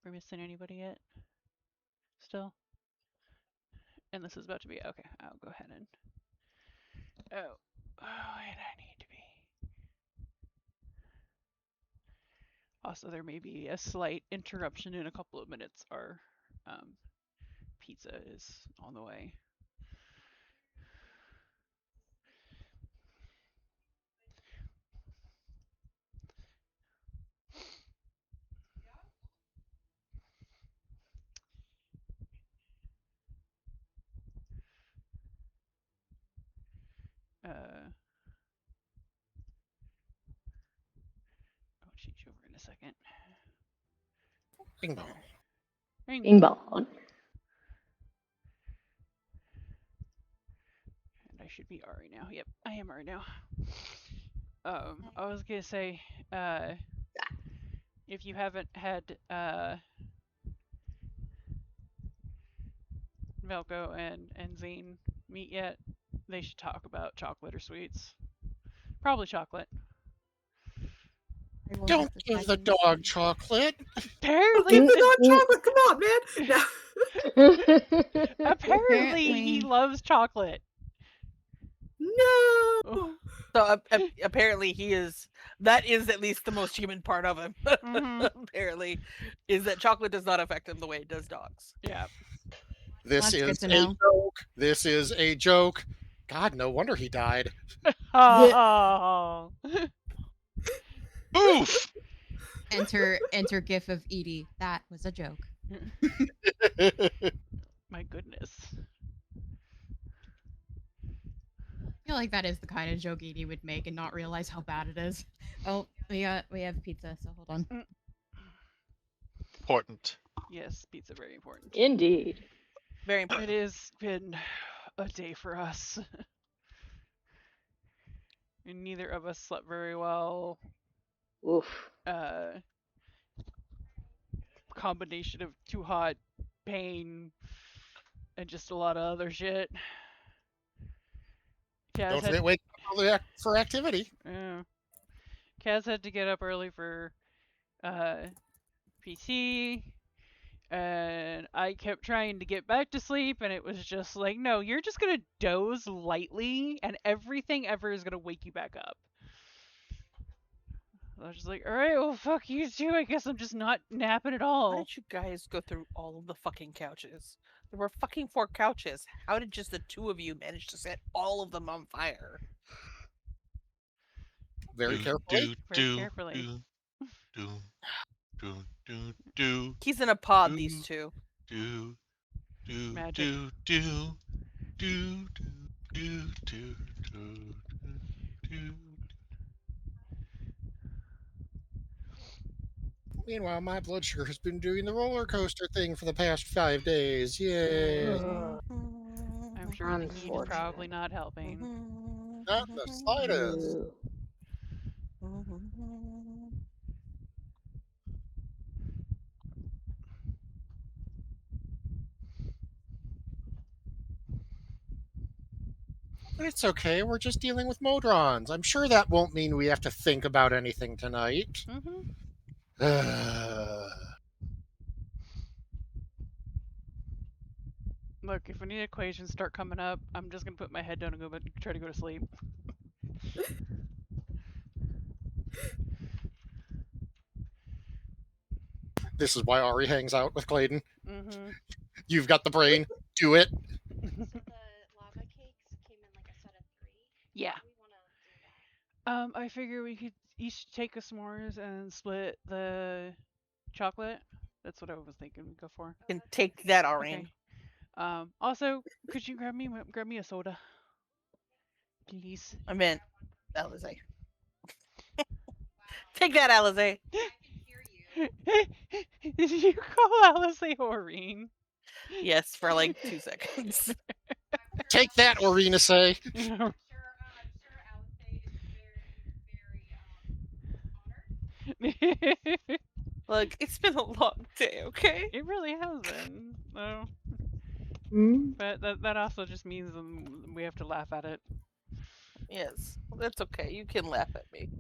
We're missing anybody yet? Still? And this is about to be okay. I'll go ahead and. Oh, and I need to be. Also, there may be a slight interruption in a couple of minutes. Our um, pizza is on the way. I'll change over in a second. Bing bong. Bing bong. And I should be Ari now. Yep, I am Ari now. I was gonna say, if you haven't had Velko and Zane meet yet, they should talk about chocolate or sweets. Probably chocolate. Don't give the dog chocolate. Apparently, Give the dog chocolate. Come on, man. No. apparently he loves chocolate. No. Oh. So apparently he is. That is at least the most human part of him. Apparently, is that chocolate does not affect him the way it does dogs. Yeah. This That's is good a to know. joke. This is a joke. God, no wonder he died. Oh. Oof! Enter gif of Edie. That was a joke. My goodness. I feel like that is the kind of joke Edie would make and not realize how bad it is. Oh, we have pizza, so hold on. Important. Yes, pizza very important. Indeed. Very important. It has been a day for us. And neither of us slept very well. Oof. Combination of too hot, pain, and just a lot of other shit. Kaz Don't had, forget wake up for activity. yeah. Kaz had to get up early for PT, and I kept trying to get back to sleep, and it was just like, no, you're just gonna doze lightly, and everything ever is gonna wake you back up. I was just like, all right, well, fuck you too. I guess I'm just not napping at How all. did you guys go through all of the fucking couches? There were fucking 4 couches. How did just the 2 of you manage to set all of them on fire? Very carefully. Very carefully. He's in a pod, these 2. Magic. Meanwhile, my blood sugar has been doing the roller coaster thing for the past 5 days. Yay. I'm sure the heat is probably not helping. Not the slightest. But it's okay. We're just dealing with Modrons. I'm sure that won't mean we have to think about anything tonight. Look, if any equations start coming up, I'm just gonna put my head down and try to go to sleep. This is why Ari hangs out with Clayton. Mm-hmm. You've got the brain. Do it. So the lava cakes came in like a set of 3. Yeah. We want to do that. I figure we could each take a s'mores and split the chocolate. That's what I was thinking we'd go for. You can take that, Aurene. Okay. Also, could you grab me a soda, please? I meant Alize. Take that, Alize. Did you call Alice Aurene? Yes, for like 2 seconds. Take that, Orina say. I'm sure Alice is very honored. Look, it's been a long day, okay? It really has been. So. But that also just means we have to laugh at it. Yes, that's okay. You can laugh at me.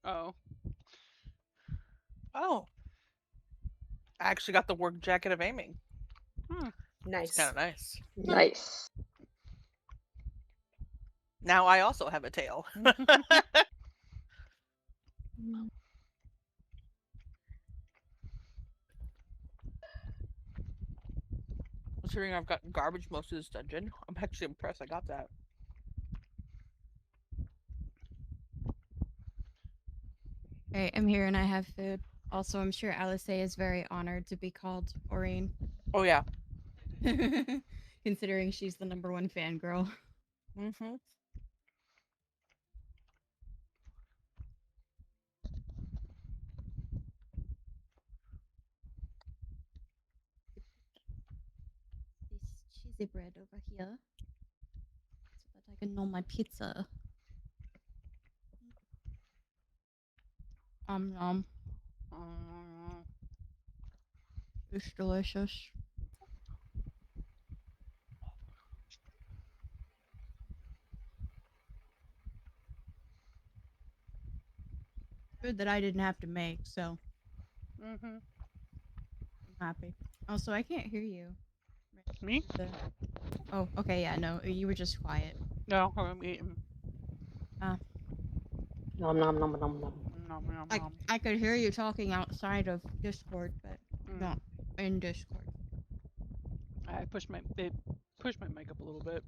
Oh. Oh. I actually got the work jacket of aiming. Hmm. It's Nice. kind of nice. Nice. Now I also have a tail. Considering I've got garbage most of this dungeon, I'm actually impressed I got that. Alright, I'm here and I have food. Also, I'm sure Alice is very honored to be called Aureen. Oh yeah. Considering she's the #1 fangirl. Mm-hmm. This cheesy bread over here. So that I can know my pizza. Nom. It's delicious. Food that I didn't have to make, so Mm-hmm. I'm happy. Also, I can't hear you. Me? Oh, okay, yeah, no, you were just quiet. No, I'm eating. Nom nom nom nom nom. Nom, nom, nom. I could hear you talking outside of Discord, but not in Discord. They pushed my mic up a little bit.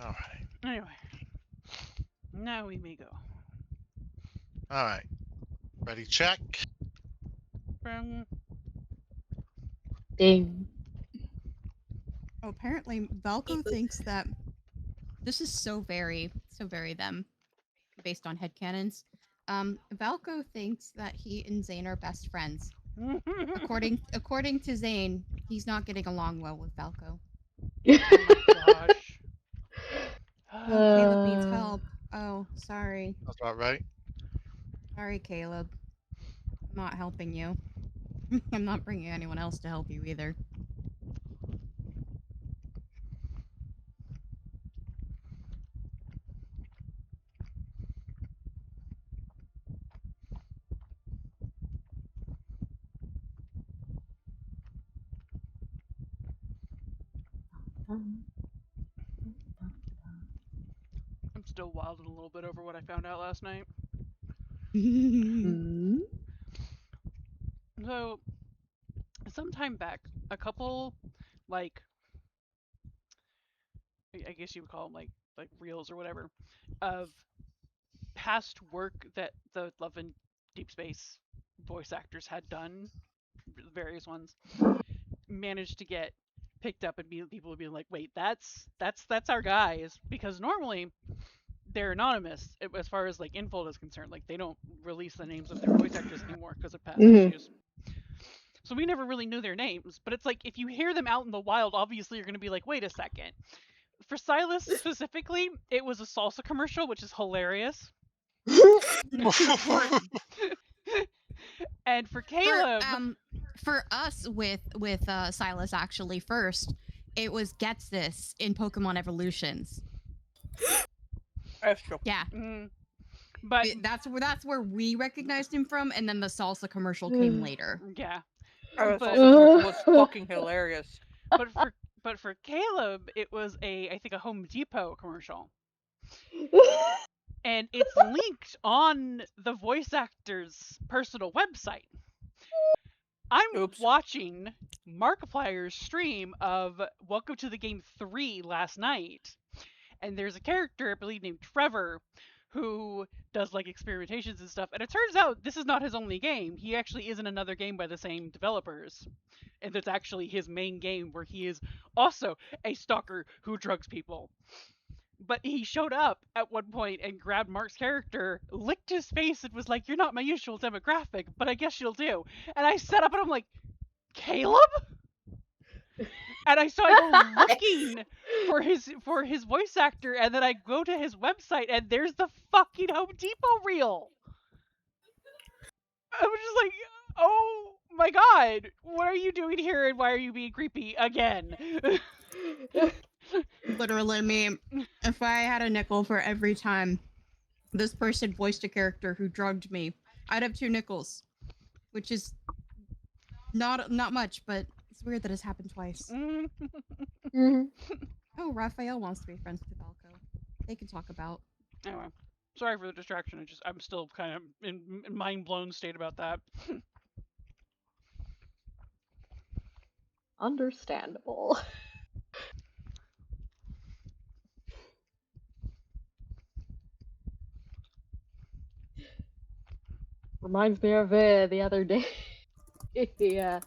All right. Anyway, now we may go. All right. Ready? Check. Bring. Ding. Oh, apparently Valko thinks that this is so very them, based on headcanons. Valko thinks that he and Zane are best friends. According to Zane, he's not getting along well with Valko. Gosh. Caleb needs help. Oh, sorry. That's about right. Sorry, Caleb. I'm not helping you. I'm not bringing anyone else to help you either. I'm still wilding a little bit over what I found out last night. Hmm? So, sometime back, a couple, like, I guess you would call them like reels or whatever, of past work that the Love and Deep Space voice actors had done, various ones, managed to get picked up and people would be like, wait, that's our guys, because normally they're anonymous as far as like Infold is concerned. Like they don't release the names of their voice actors anymore because of past issues. So we never really knew their names. But it's like if you hear them out in the wild, obviously you're going to be like, wait a second. For Silas specifically, it was a salsa commercial, which is hilarious. And for Caleb, for us with Silas actually first, it was Gets This in Pokemon Evolutions. That's true. Yeah. But that's where we recognized him from, and then the salsa commercial came later. Yeah. The salsa commercial was fucking hilarious. But for Caleb, it was I think a Home Depot commercial. And it's linked on the voice actor's personal website. I'm watching Markiplier's stream of Welcome to the Game 3 last night. And there's a character, I believe, named Trevor, who does like experimentations and stuff. And it turns out this is not his only game. He actually is in another game by the same developers. And that's actually his main game where he is also a stalker who drugs people. But he showed up at one point and grabbed Mark's character, licked his face, and was like, "You're not my usual demographic, but I guess you'll do." And I sat up and I'm like, "Caleb?" And I go looking for his voice actor, and then I go to his website, and there's the fucking Home Depot reel. I was just like, "Oh my god, what are you doing here, and why are you being creepy again?" Literally, me. If I had a nickel for every time this person voiced a character who drugged me, I'd have 2 nickels, which is not much, but it's weird that it's happened twice. Mm-hmm. Oh, Raphael wants to be friends with Valko. They can talk about. Anyway, sorry for the distraction. I'm still kind of in mind blown state about that. Understandable. Reminds me of the other day. Yeah,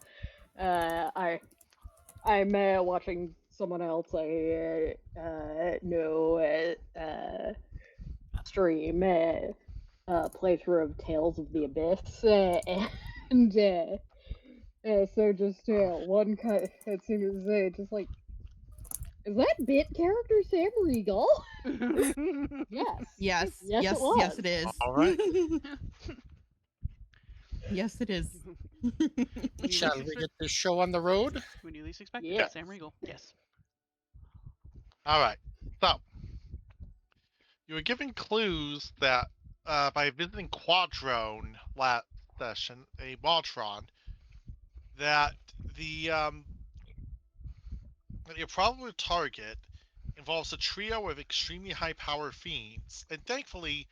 I'm watching someone else I know stream playthrough of Tales of the Abyss, and so just one kind it seemed to say just like, is that bit character Sam Regal? Yes. Yes, Yes, yes, it was. yes, it is. All right. Yes, it is. Shall we get this show on the road? When you least expect Yeah. it, Sam Riegel. Yes. All right. So you were given clues that by visiting Quadrone last session, a Voltron, that your probable target involves a trio of extremely high power fiends, and thankfully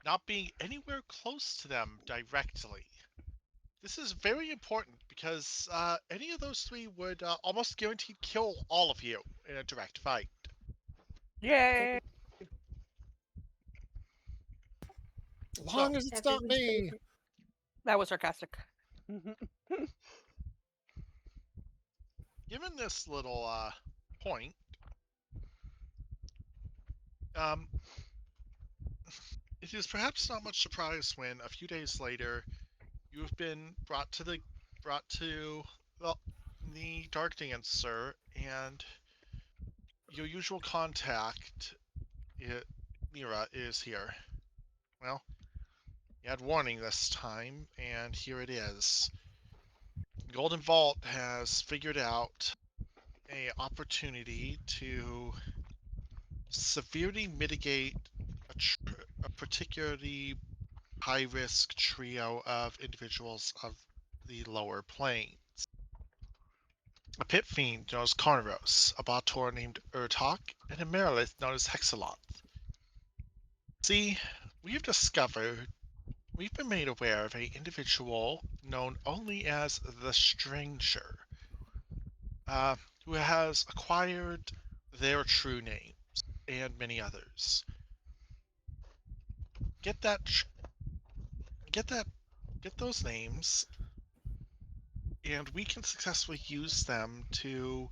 not being anywhere close to them directly. This is very important because any of those three would almost guaranteed kill all of you in a direct fight. Yay! As long as it's not Everyone's me. favorite. That was sarcastic. Given this little point, it is perhaps not much surprise when a few days later you have been brought to the Dark Dancer, and your usual contact, Mira, is here. Well, you had warning this time, and here it is. Golden Vault has figured out a opportunity to severely mitigate a particularly high-risk trio of individuals of the lower plane. A pit fiend known as Carneros, a Bator named Urtok, and a Merilith known as Hexaloth. See, we've been made aware of an individual known only as the Stranger, who has acquired their true names and many others. Get those names, and we can successfully use them to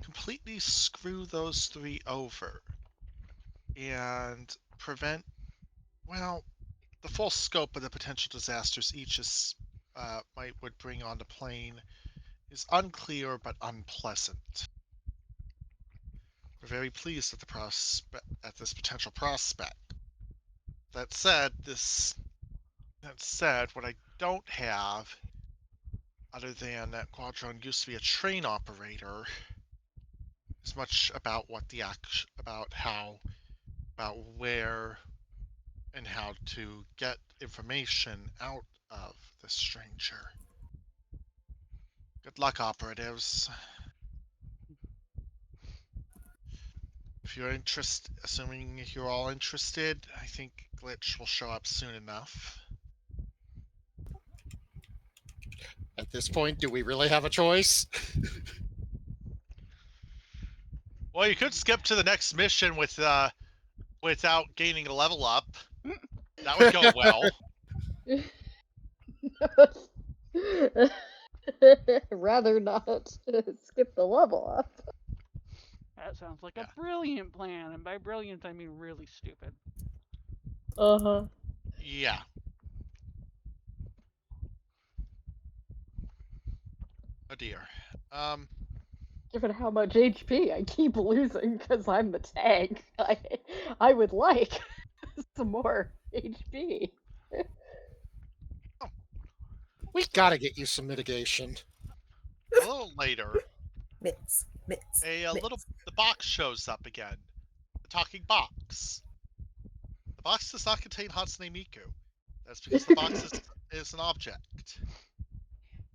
completely screw those three over and prevent, well, the full scope of the potential disasters each would bring on the plane is unclear but unpleasant. We're very pleased at this potential prospect. That said, what I don't have, other than that Quadron used to be a train operator, is much about where and how to get information out of the Stranger. Good luck, operatives. If you're assuming you're all interested, I think Glitch will show up soon enough. At this point, do we really have a choice? Well, you could skip to the next mission without gaining a level up. That would go well. Rather not skip the level up. That sounds like Yeah. a brilliant plan, and by brilliant I mean really stupid. Uh-huh. Yeah. Oh dear. Given how much HP I keep losing because I'm the tank, I would like some more HP. We gotta get you some mitigation. A little later, Mitts. the box shows up again. The talking box. The box does not contain Hatsune Miku. That's because the box is an object.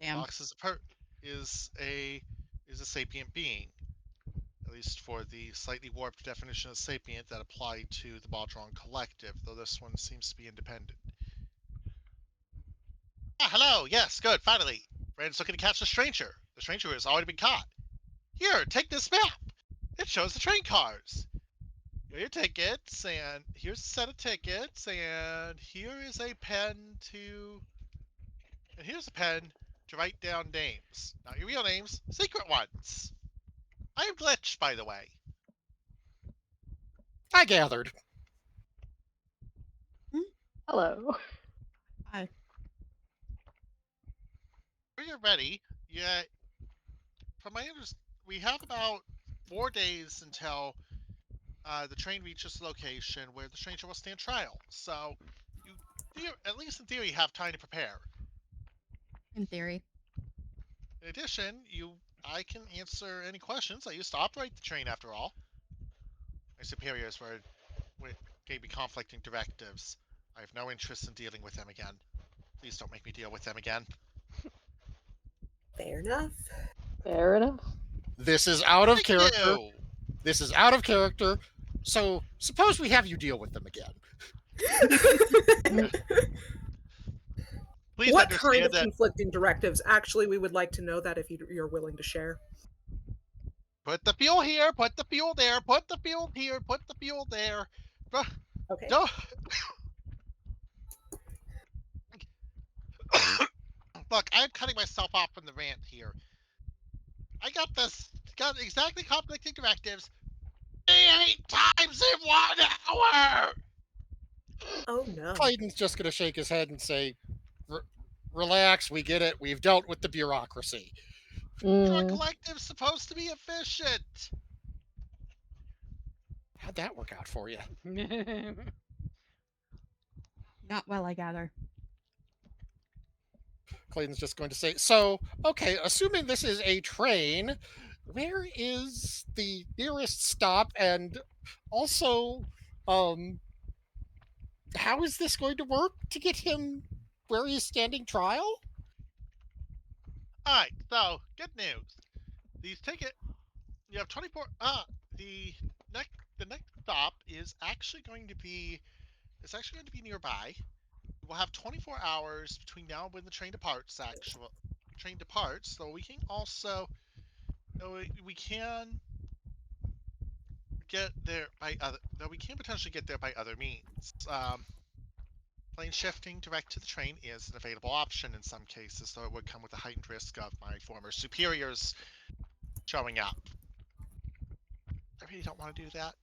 Damn. The box is a sapient being. At least for the slightly warped definition of sapient that apply to the Baldron Collective, though this one seems to be independent. Ah, hello! Yes, good, finally! Brandon's looking to catch the stranger. The stranger has already been caught. Here, take this map! It shows the train cars! Here are your tickets, and here's a set of tickets, and here is a pen to... And here's a pen to write down names. Not your real names, secret ones! I am glitched, by the way. I gathered. Hello. Hi. When you're ready, yeah. From my understanding, we have about 4 days until the train reaches the location where the stranger will stand trial. So, you, at least in theory, have time to prepare. In theory. In addition, I can answer any questions. I used to operate the train, after all. My superiors gave me conflicting directives. I have no interest in dealing with them again. Please don't make me deal with them again. Fair enough. Fair enough. This is out of Thank character. you. This is out of character. So suppose we have you deal with them again. Please What kind understand of that. conflicting directives? Actually, we would like to know that if you're willing to share. Put the fuel here. Put the fuel there. Put the fuel here. Put the fuel there. Okay. Don't. Look, I'm cutting myself off from the rant here. I got exactly conflicting directives 8 times in 1 hour! Oh no. Clayton's just going to shake his head and say, relax, we get it. We've dealt with the bureaucracy. Your collective's supposed to be efficient. How'd that work out for you? Not well, I gather. Clayton's just going to say, so, okay, assuming this is a train, where is the nearest stop? And also, how is this going to work to get him where he's standing trial? Alright, so, good news. These tickets, you have 24, the next stop is actually going to be, nearby. We'll have 24 hours between now and when the train departs, so we can also, we can get there by we can potentially get there by other means. Plane shifting direct to the train is an available option in some cases, though it would come with a heightened risk of my former superiors showing up. I really don't want to do that.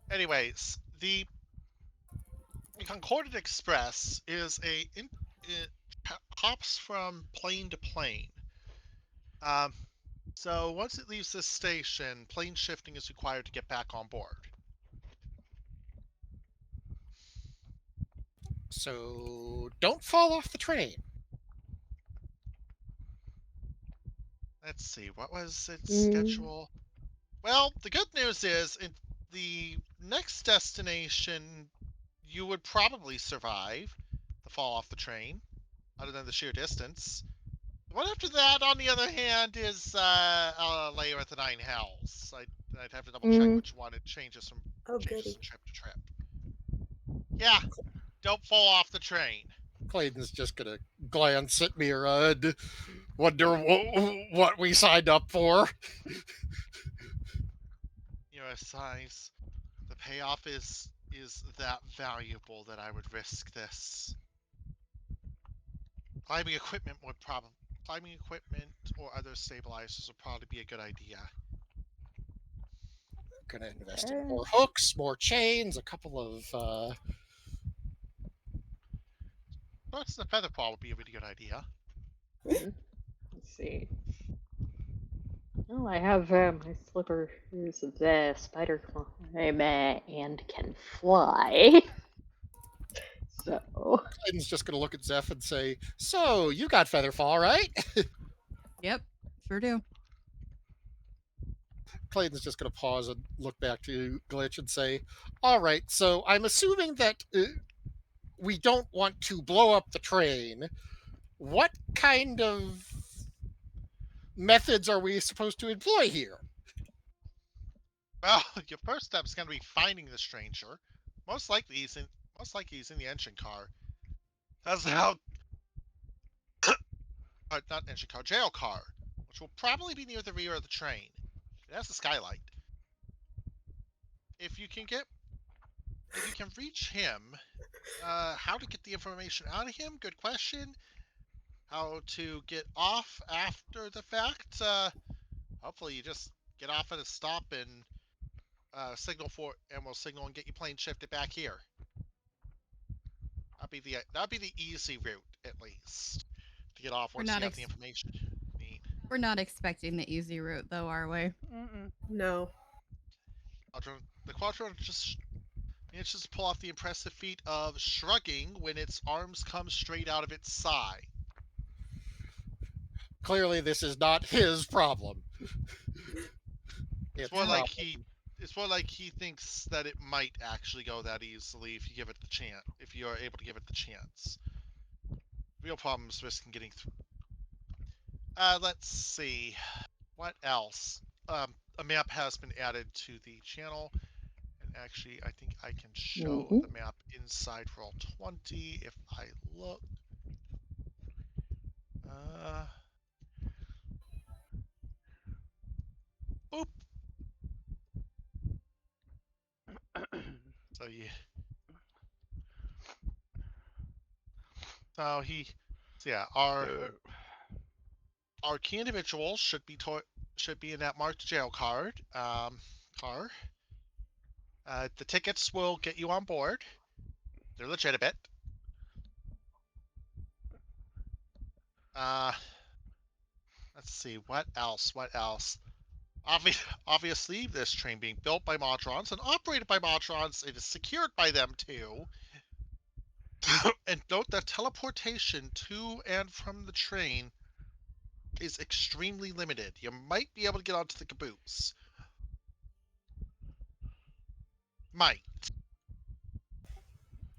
Anyways, the Concorded Express is it hops from plane to plane. So once it leaves this station, plane shifting is required to get back on board. So don't fall off the train. Let's see, what was its schedule? Well, the good news is, in the next destination, you would probably survive the fall off the train, other than the sheer distance. The one after that, on the other hand, is a layer at the Nine Hells. I'd have to double check which one. It changes from trip to trip. Yeah, don't fall off the train. Clayton's just gonna glance at Mira and wonder what we signed up for. Mira sighs. The payoff is that valuable that I would risk this. Climbing equipment or other stabilizers would probably be a good idea. Gonna invest in more hooks, more chains, a couple of Plus, the feather fall would be a really good idea. Let's see. Oh, I have my slippers of spider climb and can fly. So Clayton's just gonna look at Zeph and say, so you got featherfall, right? Yep, sure do. Clayton's just going to pause and look back to Glitch and say, all right, so I'm assuming that we don't want to blow up the train. What kind of methods are we supposed to employ here? Well, your first step is going to be finding the stranger. Most likely he's in the engine car. That's how not engine car, jail car, which will probably be near the rear of the train. It has a skylight. If you can reach him, how to get the information out of him? Good question. How to get off after the fact? Hopefully you just get off at a stop and we'll signal and get your plane shifted back here. That'd be the easy route, at least, to get off once you have the information. Neat. We're not expecting the easy route, though, are we? No. The Quadron just manages to pull off the impressive feat of shrugging when its arms come straight out of its side. Clearly, this is not his problem. It's more like he thinks that it might actually go that easily if you give it the chance. If you are able to give it the chance. Real problems risking getting through. Let's see. What else? A map has been added to the channel. And actually, I think I can show the map inside Roll20 if I look. Boop. So yeah. Our key individuals should be in that marked jail card car. The tickets will get you on board. They're legitimate. Let's see, what else? Obviously, this train being built by Modrons and operated by Modrons, it is secured by them too. And note that teleportation to and from the train is extremely limited. You might be able to get onto the caboose. Might.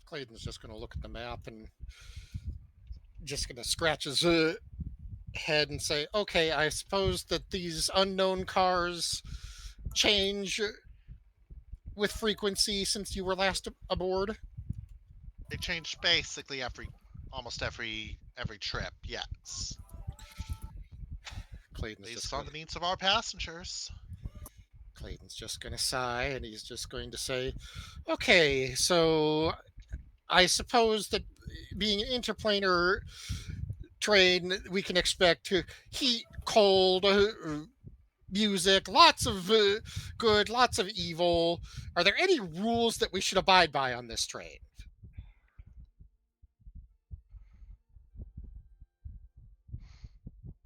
Clayton's just going to look at the map and just going to scratch his head and say, okay, I suppose that these unknown cars change with frequency since you were last aboard? They change basically almost every trip, yes. Clayton's based on the needs of our passengers. Clayton's just going to sigh and he's just going to say, okay, so I suppose that being an interplanar train, we can expect heat, cold, music, lots of good, lots of evil. Are there any rules that we should abide by on this train?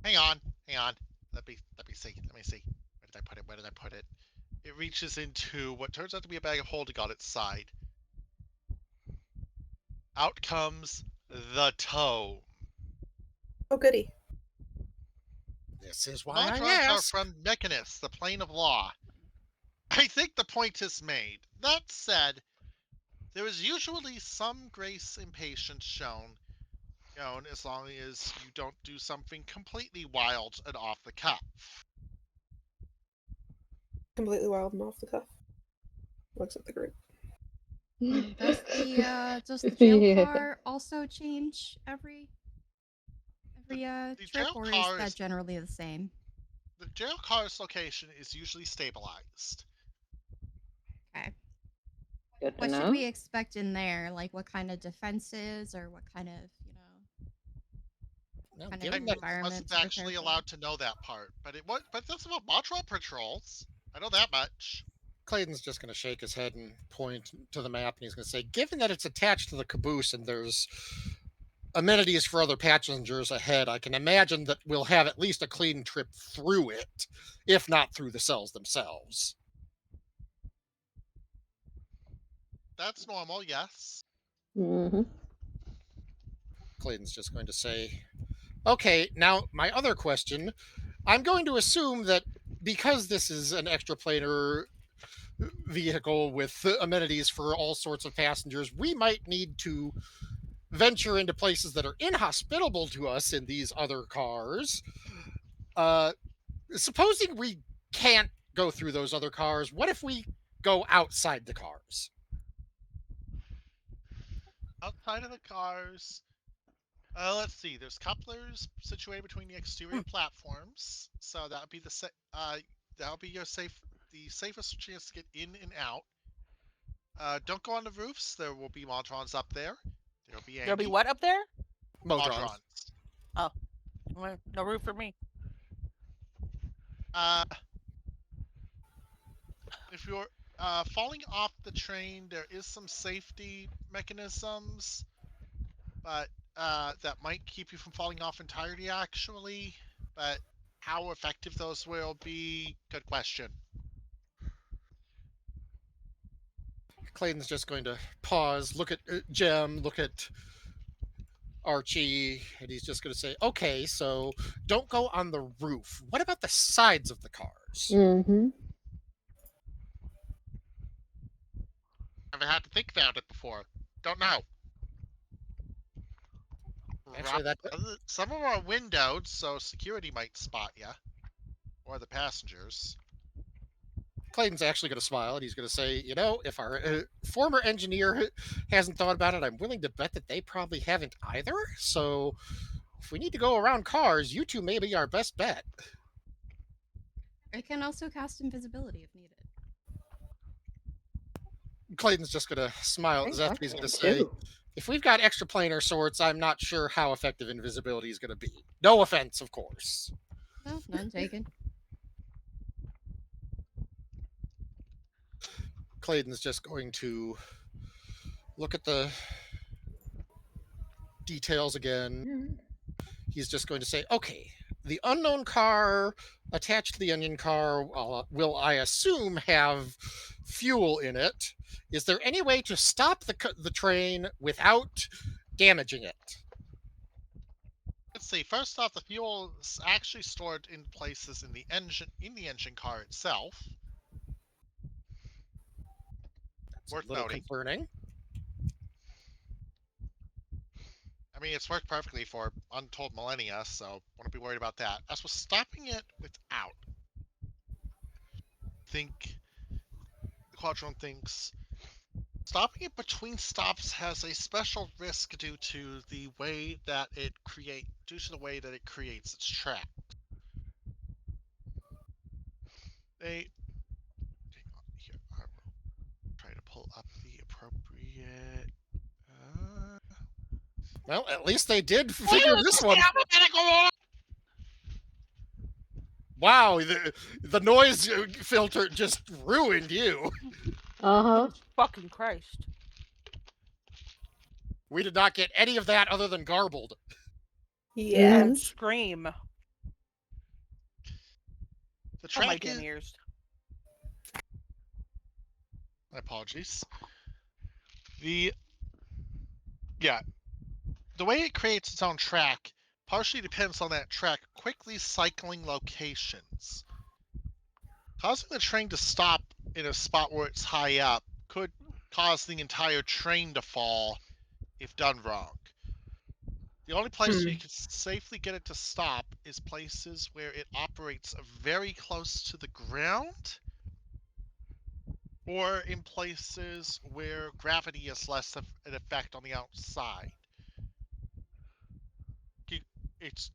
Hang on. Let me see. Where did I put it? It reaches into what turns out to be a bag of holding on its side. Out comes the tome. Oh, goody. This is why Modrons I ask. are from Mechanus, the plane of law. I think the point is made. That said, there is usually some grace and patience shown as long as you don't do something completely wild and off the cuff. Completely wild and off the cuff. Looks at the group. Does the jail car also change every trip, or is that generally the same? The jail car's location is usually stabilized. Okay. Good to What know. should we expect in there? Like what kind of defenses, or what kind of kind of environment? Wasn't actually allowed to know that part, but that's about Montreal patrols. I know that much. Clayton's just going to shake his head and point to the map, and he's going to say, given that it's attached to the caboose and there's amenities for other passengers ahead, I can imagine that we'll have at least a clean trip through it, if not through the cells themselves. That's normal, yes. Mm-hmm. Clayton's just going to say, okay, now my other question, I'm going to assume that because this is an extraplanar vehicle with amenities for all sorts of passengers, we might need to venture into places that are inhospitable to us in these other cars. Uh, Supposing we can't go through those other cars, what if we go outside the cars? Outside of the cars, let's see. There's couplers situated between the exterior platforms, so that would be that'll be the safest chance to get in and out. Don't go on the roofs. There will be Modrons up there. There'll be There'll be Andy. what up there? Modrons. Oh, well, no roof for me. If you're falling off the train, there is some safety mechanisms, but that might keep you from falling off entirely, actually. But how effective those will be, good question. Clayton's just going to pause, look at Jem, look at Archie, and he's just going to say, okay, so don't go on the roof. What about the sides of the cars? Mm-hmm. Haven't had to think about it before. Don't know. Actually, Some of them are windowed, so security might spot you. Or the passengers. Clayton's actually going to smile and he's going to say, you know, if our former engineer hasn't thought about it, I'm willing to bet that they probably haven't either. So if we need to go around cars, you two may be our best bet. I can also cast invisibility if needed. Clayton's just going to smile at Zeph. He's going to say, Too. if we've got extraplanar sorts, I'm not sure how effective invisibility is going to be. No offense, of course. No, none taken. Clayton's just going to look at the details again. He's just going to say, okay, the unknown car attached to the onion car will, I assume, have fuel in it. Is there any way to stop the train without damaging it? Let's see. First off, the fuel is actually stored in places in the engine car itself. That's Worth a little noting. concerning. I mean, it's worked perfectly for untold millennia, so wouldn't be worried about that. As for stopping it without, I think the Quadron thinks stopping it between stops has a special risk due to the way that it creates its track. Hang on here. I will try to pull up the appropriate. Well, at least they did figure this one. Wow, the noise filter just ruined you. Uh-huh. Fucking Christ. We did not get any of that other than garbled. And scream. The Oh, my track damn is. ears. My apologies. The way it creates its own track partially depends on that track quickly cycling locations. Causing the train to stop in a spot where it's high up could cause the entire train to fall if done wrong. The only place you can safely get it to stop is places where it operates very close to the ground, or in places where gravity is less of an effect on the outside. It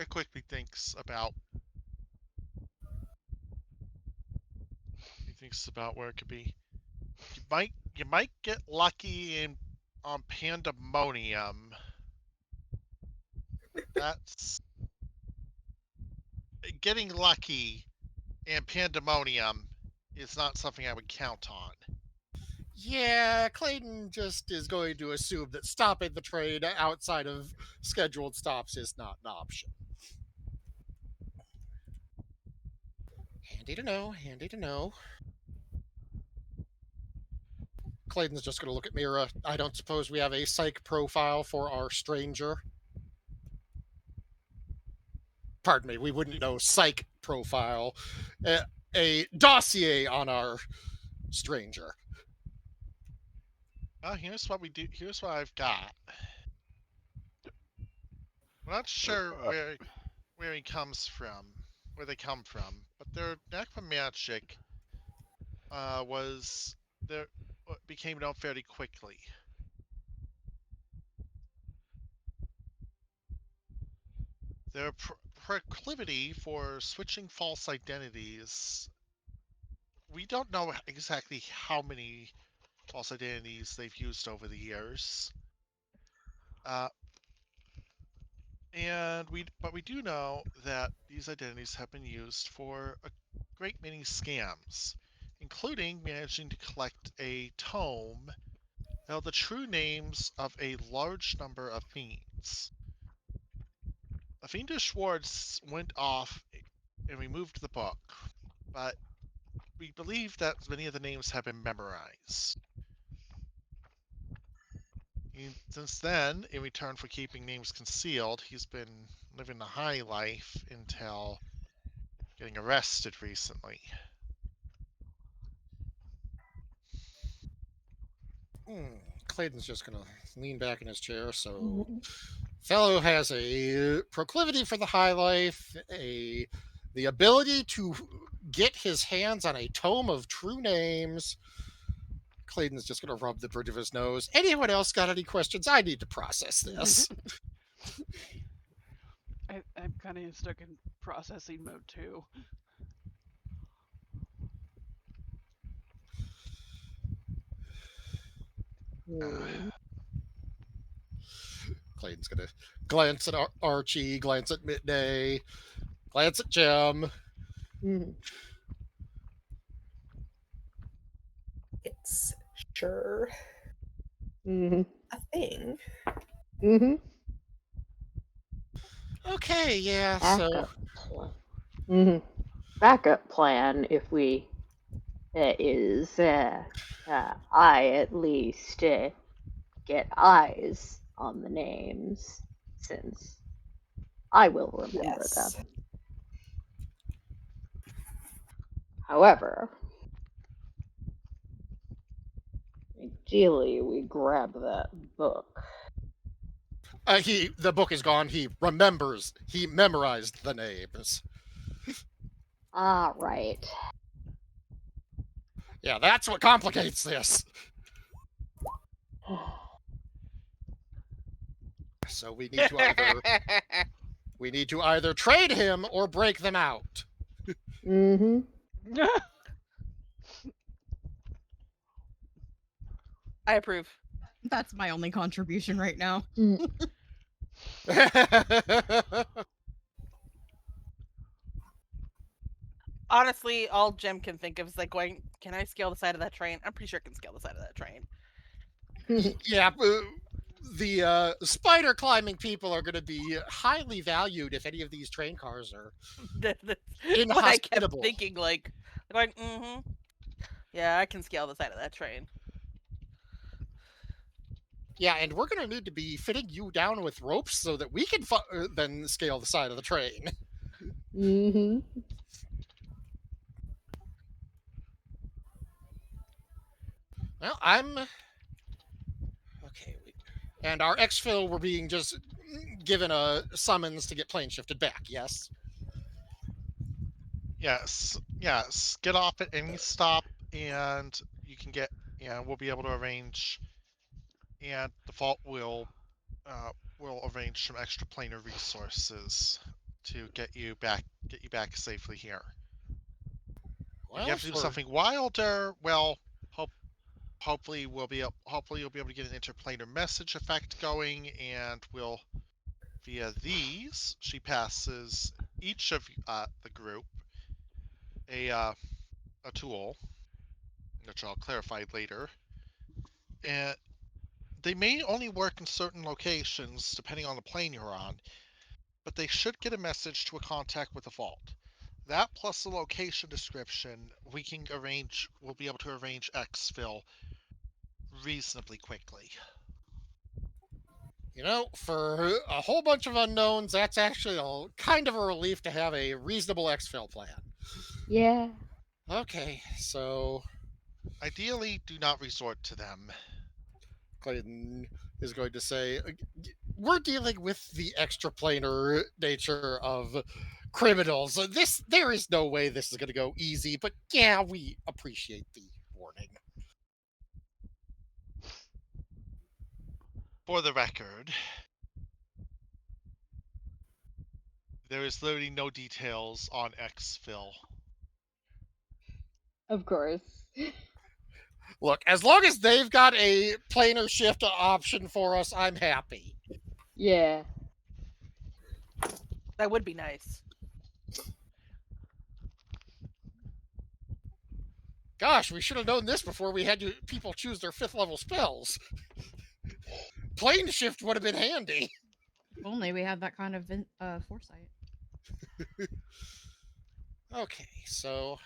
quickly thinks about. He thinks about where it could be. You might get lucky on Pandemonium. That's getting lucky in Pandemonium is not something I would count on. Yeah, Clayton just is going to assume that stopping the train outside of scheduled stops is not an option. Handy to know, handy to know. Clayton's just going to look at Mira. I don't suppose we have a psych profile for our stranger. pardon me, we wouldn't know psych profile, a dossier on our stranger. Well, here's what we do. Here's what I've got. I'm not sure where he comes from, where they come from, but their necromagic was there became known fairly quickly. Their proclivity for switching false identities. We don't know exactly how many false identities they've used over the years. But we do know that these identities have been used for a great many scams, including managing to collect a tome that held the true names of a large number of fiends. The fiendish wards went off and removed the book, but we believe that many of the names have been memorized. Since then, in return for keeping names concealed, he's been living the high life until getting arrested recently. Clayton's just going to lean back in his chair. So, fellow has a proclivity for the high life, the ability to get his hands on a tome of true names. Clayton's just going to rub the bridge of his nose. Anyone else got any questions? I need to process this. I'm kind of stuck in processing mode too. Clayton's going to glance at Archie, glance at Midday, glance at Jim. It's sure Mm-hmm. a thing. Mm-hmm. Okay, yeah, Backup plan. Mm-hmm. Backup plan, if we is I at least get eyes on the names, since I will remember Yes. them. However, ideally we grab that book. The book is gone. He remembers. He memorized the names. Ah, right. Yeah, that's what complicates this. So we need to either trade him or break them out. Mm-hmm. I approve. That's my only contribution right now. Honestly, all Jim can think of is like going, can I scale the side of that train? I'm pretty sure I can scale the side of that train. Yeah, the spider climbing people are going to be highly valued if any of these train cars are That's what I kept inhospitable. thinking, like going, yeah, I can scale the side of that train. Yeah, and we're going to need to be fitting you down with ropes so that we can then scale the side of the train. Mm-hmm. Well, I'm okay. And our exfil were being just given a summons to get plane shifted back. Yes. Yes. Get off at any stop, and you can get. Yeah, we'll be able to arrange. And default will arrange some extra planar resources to get you back safely here. Well, if you have to do something wilder, well, hopefully you'll be able to get an interplanar message effect going, and we'll via these. She passes each of the group a tool, which I'll clarify later, and they may only work in certain locations depending on the plane you're on, but they should get a message to a contact with the vault. That plus the location description, we'll be able to arrange exfil reasonably quickly. For a whole bunch of unknowns, that's actually kind of a relief to have a reasonable exfil plan. Yeah. Okay, so Ideally, do not resort to them. Clayton is going to say, we're dealing with the extraplanar nature of criminals. There is no way this is going to go easy, but yeah, we appreciate the warning. For the record, there is literally no details on exfil. Of course. Look, as long as they've got a planar shift option for us, I'm happy. Yeah. That would be nice. Gosh, we should have known this before we had people choose their 5th level spells. Plane shift would have been handy. If only we had that kind of foresight. Okay, so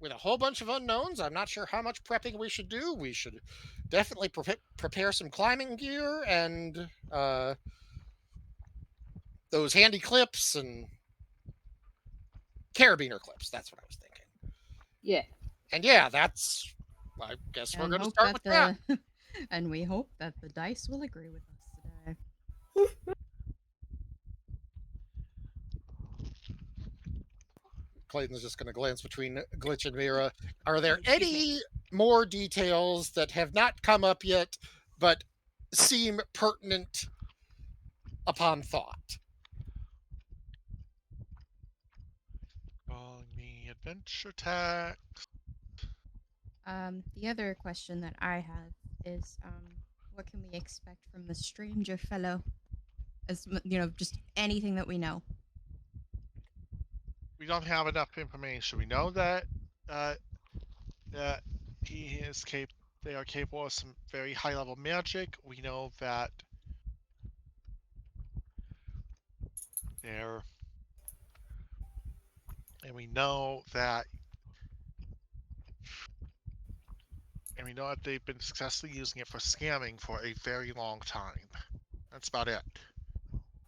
with a whole bunch of unknowns, I'm not sure how much prepping we should do. We should definitely prepare some climbing gear and those handy clips and carabiner clips. That's what I was thinking. Yeah. And yeah, I guess we're going to start with that. And we hope that the dice will agree with us today. Clayton's just going to glance between Glitch and Mira. Are there any more details that have not come up yet, but seem pertinent upon thought? Calling me adventure tech. The other question that I have is, what can we expect from the stranger fellow? As just anything that we know. We don't have enough information. We know that that they are capable of some very high level magic. We know that they're, and we know that they've been successfully using it for scamming for a very long time. That's about it.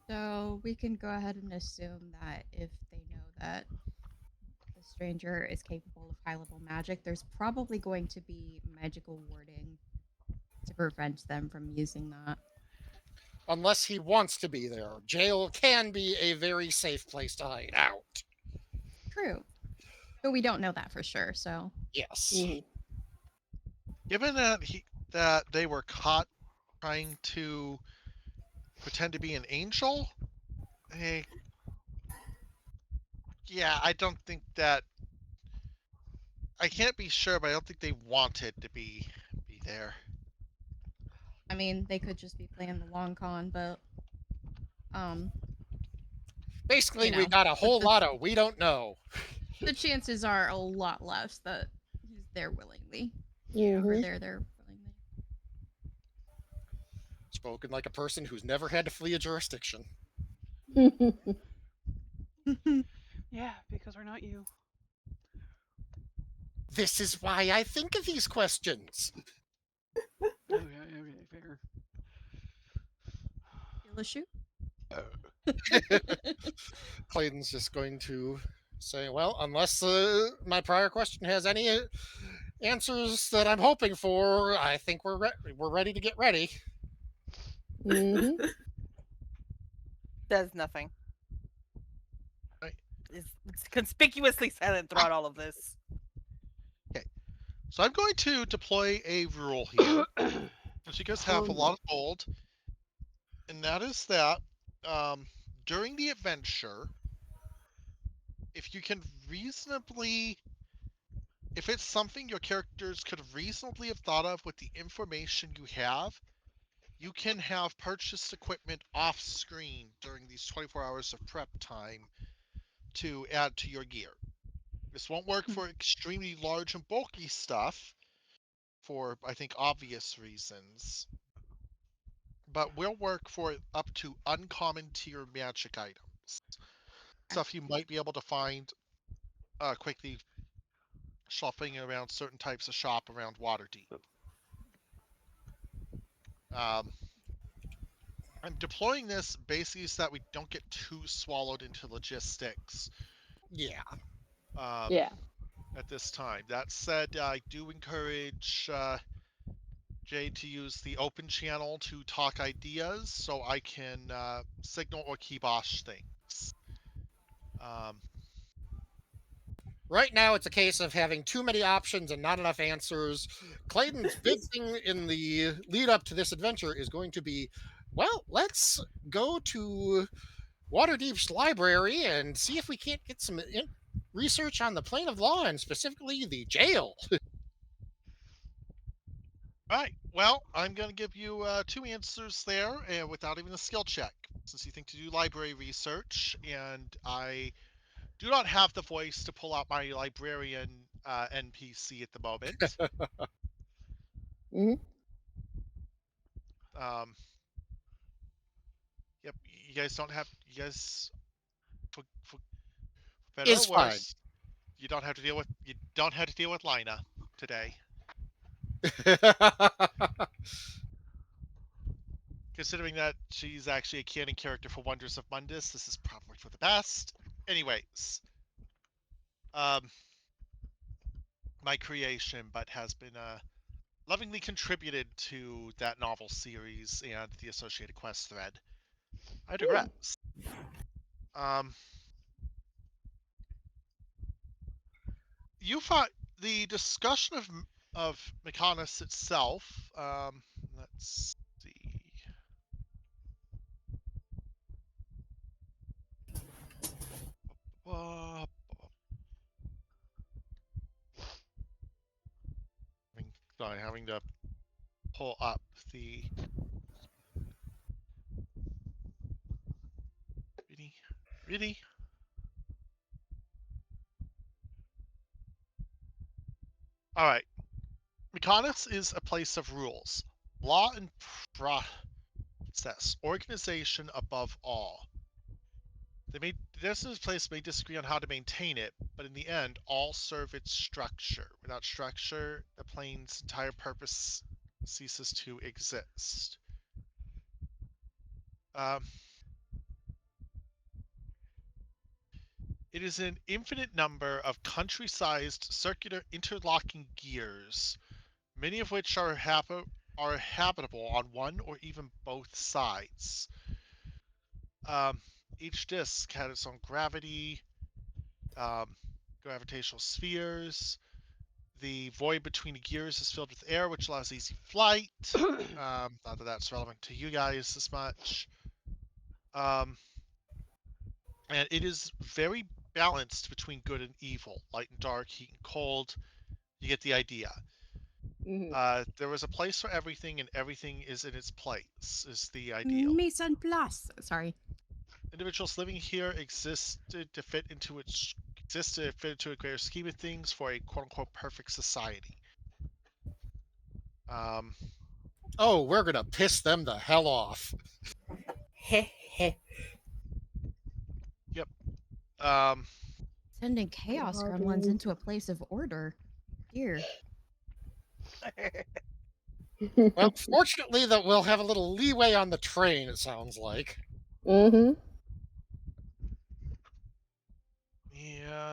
So we can go ahead and assume that if they know that the stranger is capable of high level magic, there's probably going to be magical warding to prevent them from using that. Unless he wants to be there. Jail can be a very safe place to hide out. True. But we don't know that for sure, so. Yes. Mhm. Given that they were caught trying to pretend to be an angel, yeah, I don't think that. I can't be sure, but I don't think they wanted to be there. I mean, they could just be playing the long con, but Basically, we got a whole lot of we don't know. The chances are a lot less that he's there willingly. Yeah. Or they're there willingly. Spoken like a person who's never had to flee a jurisdiction. Yeah, because we're not you. This is why I think of these questions. Okay, fair. Feel a shoot? Clayton's just going to say, well, unless my prior question has any answers that I'm hoping for, I think we're ready to get ready. Mm-hmm. Does nothing. It's conspicuously silent throughout all of this. Okay, so I'm going to deploy a rule here, because you guys have a lot of gold, and that is that during the adventure, if it's something your characters could reasonably have thought of with the information you have, you can have purchased equipment off screen during these 24 hours of prep time to add to your gear. This won't work for extremely large and bulky stuff for, I think, obvious reasons, but will work for up to uncommon tier magic items. Stuff you might be able to find quickly shuffling around certain types of shop around Waterdeep. I'm deploying this basically so that we don't get too swallowed into logistics. Yeah. Yeah. At this time. That said, I do encourage Jay to use the open channel to talk ideas so I can signal or kibosh things. Right now, it's a case of having too many options and not enough answers. Clayton's big thing in the lead up to this adventure is going to be, well, let's go to Waterdeep's library and see if we can't get some research on the plane of law and specifically the jail. All right. Well, I'm going to give you 2 answers there without even a skill check, since you think to do library research, and I do not have the voice to pull out my librarian NPC at the moment. Hmm. Yep. You guys don't have. You guys, for better or Is fine. worse, you don't have to deal with. You don't have to deal with Lina today. Considering that she's actually a canon character for Wonders of Mundus, this is probably for the best. Anyways, my creation, but has been lovingly contributed to that novel series and the associated quest thread. I digress. You find the discussion of Mechanis itself. Let's see. Sorry, having to pull up the. Really? All right. Mechanis is a place of rules, law and process, organization above all. This place may disagree on how to maintain it, but in the end, all serve its structure. Without structure, the plane's entire purpose ceases to exist. It is an infinite number of country-sized circular interlocking gears, many of which are habitable on one or even both sides. Each disk had its own gravity, gravitational spheres. The void between the gears is filled with air, which allows easy flight. Not that that's relevant to you guys as much. And it is very balanced between good and evil, light and dark, heat and cold. You get the idea. There is a place for everything, and everything is in its place, is the ideal. Mise en place. Sorry. Individuals living here existed to fit into a greater scheme of things for a quote-unquote perfect society. Oh, we're gonna piss them the hell off. Yep. Sending chaos gremlins into a place of order. Dear. Well, fortunately, that we'll have a little leeway on the train. It sounds like. Mm-hmm. Yeah.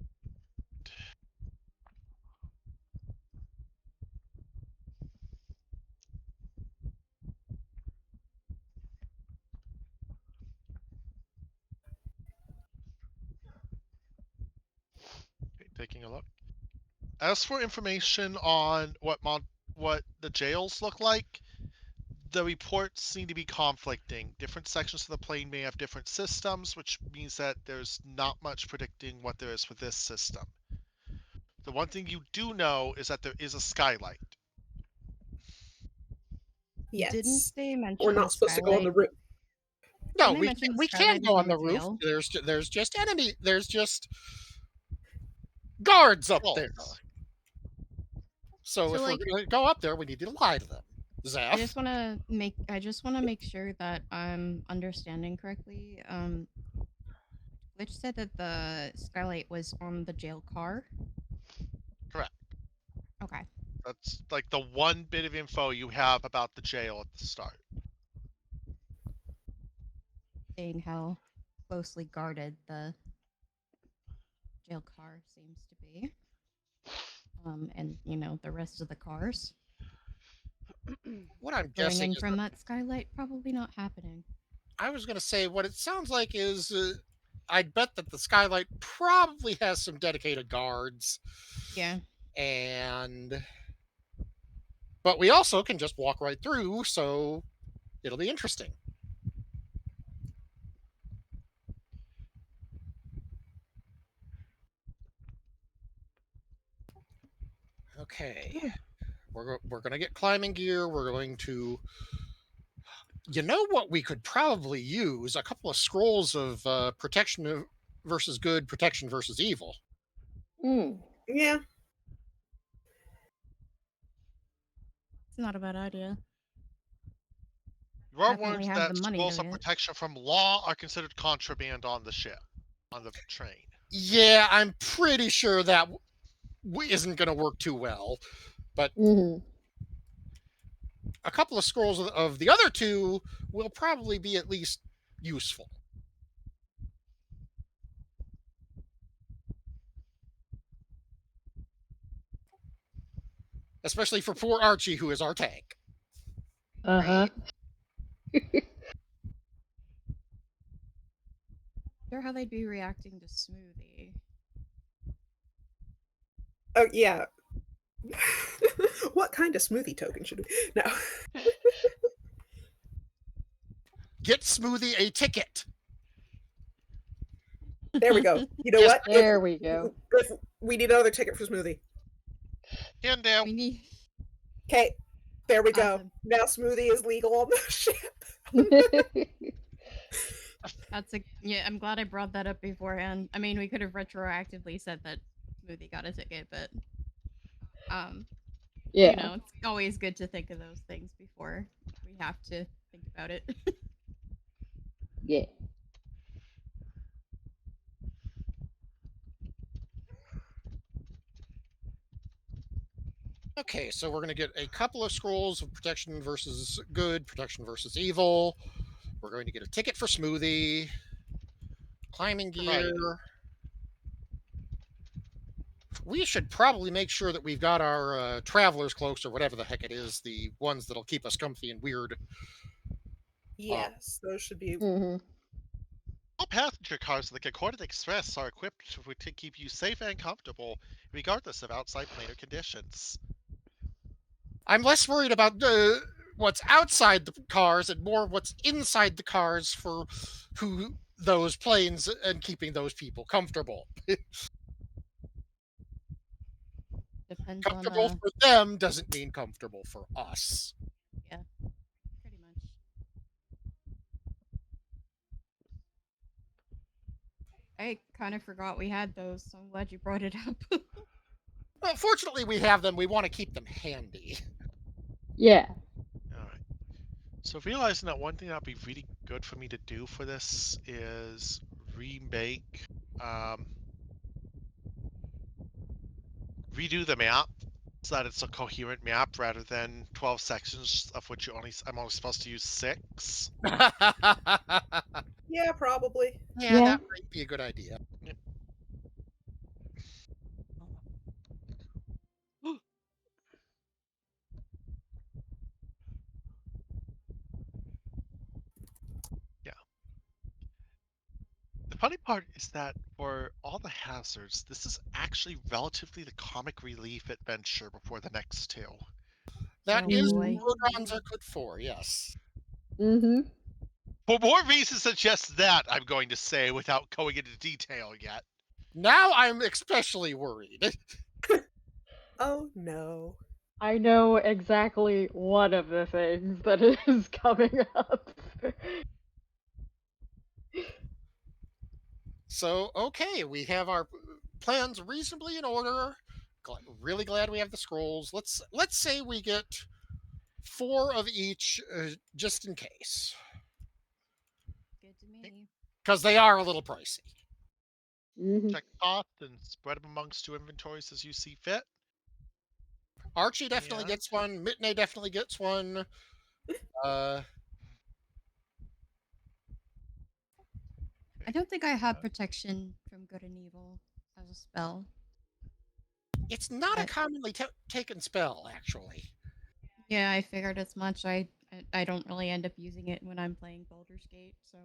Okay, taking a look. As for information on what the jails look like, the reports seem to be conflicting. Different sections of the plane may have different systems, which means that there's not much predicting what there is for this system. The one thing you do know is that there is a skylight. Yes. Didn't they mention We're not supposed to go on the roof. No, Didn't they we mention the we can skylight go is on in the the roof. jail? There's just enemy. There's just guards up there. Trolls. So if like, we're gonna go up there, we need to lie to them. I Zeph. just want to make sure that I'm understanding correctly. Which said that the skylight was on the jail car. Correct. Okay. That's like the one bit of info you have about the jail at the start. seeing how closely guarded the jail car seems to be. And the rest of the cars What I'm going guessing in is from that skylight probably not happening. I was going to say what it sounds like is I'd bet that the skylight probably has some dedicated guards, Yeah. and but we also can just walk right through, so it'll be interesting. Okay, we're going to get climbing gear. We're going to, you know, what we could probably use a couple of scrolls of protection versus good, protection versus evil. Mm. Yeah. It's not a bad idea. You are Definitely warned have that the money scrolls to of it. protection from law are considered contraband on the ship, on the train. Yeah, I'm pretty sure that isn't going to work too well, but Hmm. a couple of scrolls of the other two will probably be at least useful. Especially for poor Archie, who is our tank. Uh-huh. Wonder how they'd be reacting to Smoothie. Oh yeah. What kind of smoothie token should we? No. Get Smoothie a ticket. There we go. You know Yes, what? There we go. If we need another ticket for smoothie. And now, We need. Okay. There we go. Awesome. Now smoothie is legal on the ship. Yeah, I'm glad I brought that up beforehand. I mean, we could have retroactively said that Smoothie got a ticket, but Yeah. it's always good to think of those things before we have to think about it. Yeah. Okay, so we're going to get a couple of scrolls of protection versus good, protection versus evil. We're going to get a ticket for Smoothie, climbing gear. Right. We should probably make sure that we've got our traveler's cloaks or whatever the heck it is, the ones that'll keep us comfy and weird. Yes, those should be. Hmm. all passenger cars in the Concordant Express are equipped to keep you safe and comfortable, regardless of outside planar conditions. I'm less worried about what's outside the cars and more what's inside the cars for who those planes and keeping those people comfortable. Depends on Comfortable for them doesn't mean comfortable for us. yeah, pretty much. I kind of forgot we had those, so I'm glad you brought it up. Well, fortunately, we have them. We want to keep them handy. Yeah. Alright. So realizing that one thing that'd be really good for me to do for this is remake, redo the map so that it's a coherent map rather than 12 sections of which I'm only supposed to use 6. Yeah, probably. Yeah, Yeah. that might be a good idea. The funny part is that for all the hazards, this is actually relatively the comic relief adventure before the next two. That Oh, is boy. what Gorgons are good for, yes. Hmm. For more reasons than just that, I'm going to say without going into detail yet. Now I'm especially worried. Oh no. I know exactly one of the things that is coming up. So, okay, we have our plans reasonably in order. Really glad we have the scrolls. Let's say we get 4 of each, just in case, Good to me. because they are a little pricey. Hmm. Check cost and spread them amongst your inventories as you see fit. Archie definitely Yeah. gets one. Mitney definitely gets one. Uh, I don't think I have protection from good and evil as a spell. It's not a But commonly taken spell, actually. yeah, I figured as much. I don't really end up using it when I'm playing Baldur's Gate, so.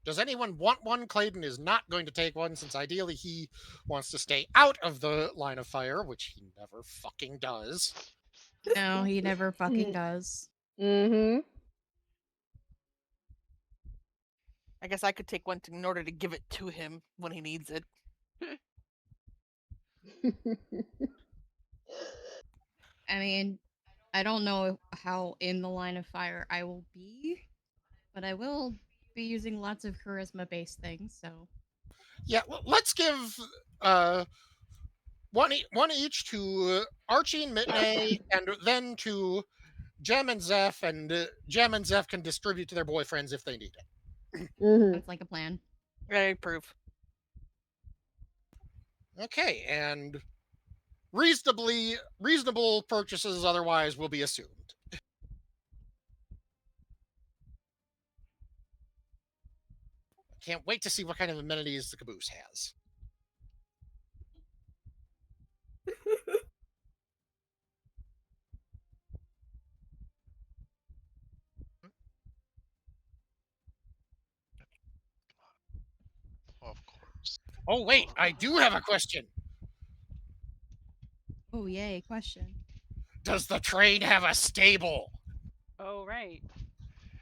Does anyone want one? Clayton is not going to take one since ideally he wants to stay out of the line of fire, which he never fucking does. No, he never fucking does. Mm-hmm. I guess I could take one in order to give it to him when he needs it. I mean, I don't know how in the line of fire I will be, but I will be using lots of charisma based things, so. Yeah, let's give one each to Archie and Mitney, and then to Jem and Zeph, and Jem and Zeph can distribute to their boyfriends if they need it. Sounds like a plan. I approve. Okay, and reasonable purchases otherwise will be assumed. I can't wait to see what kind of amenities the caboose has. Of course. Oh wait, I do have a question. Oh yay, question. Does the train have a stable? Oh, right.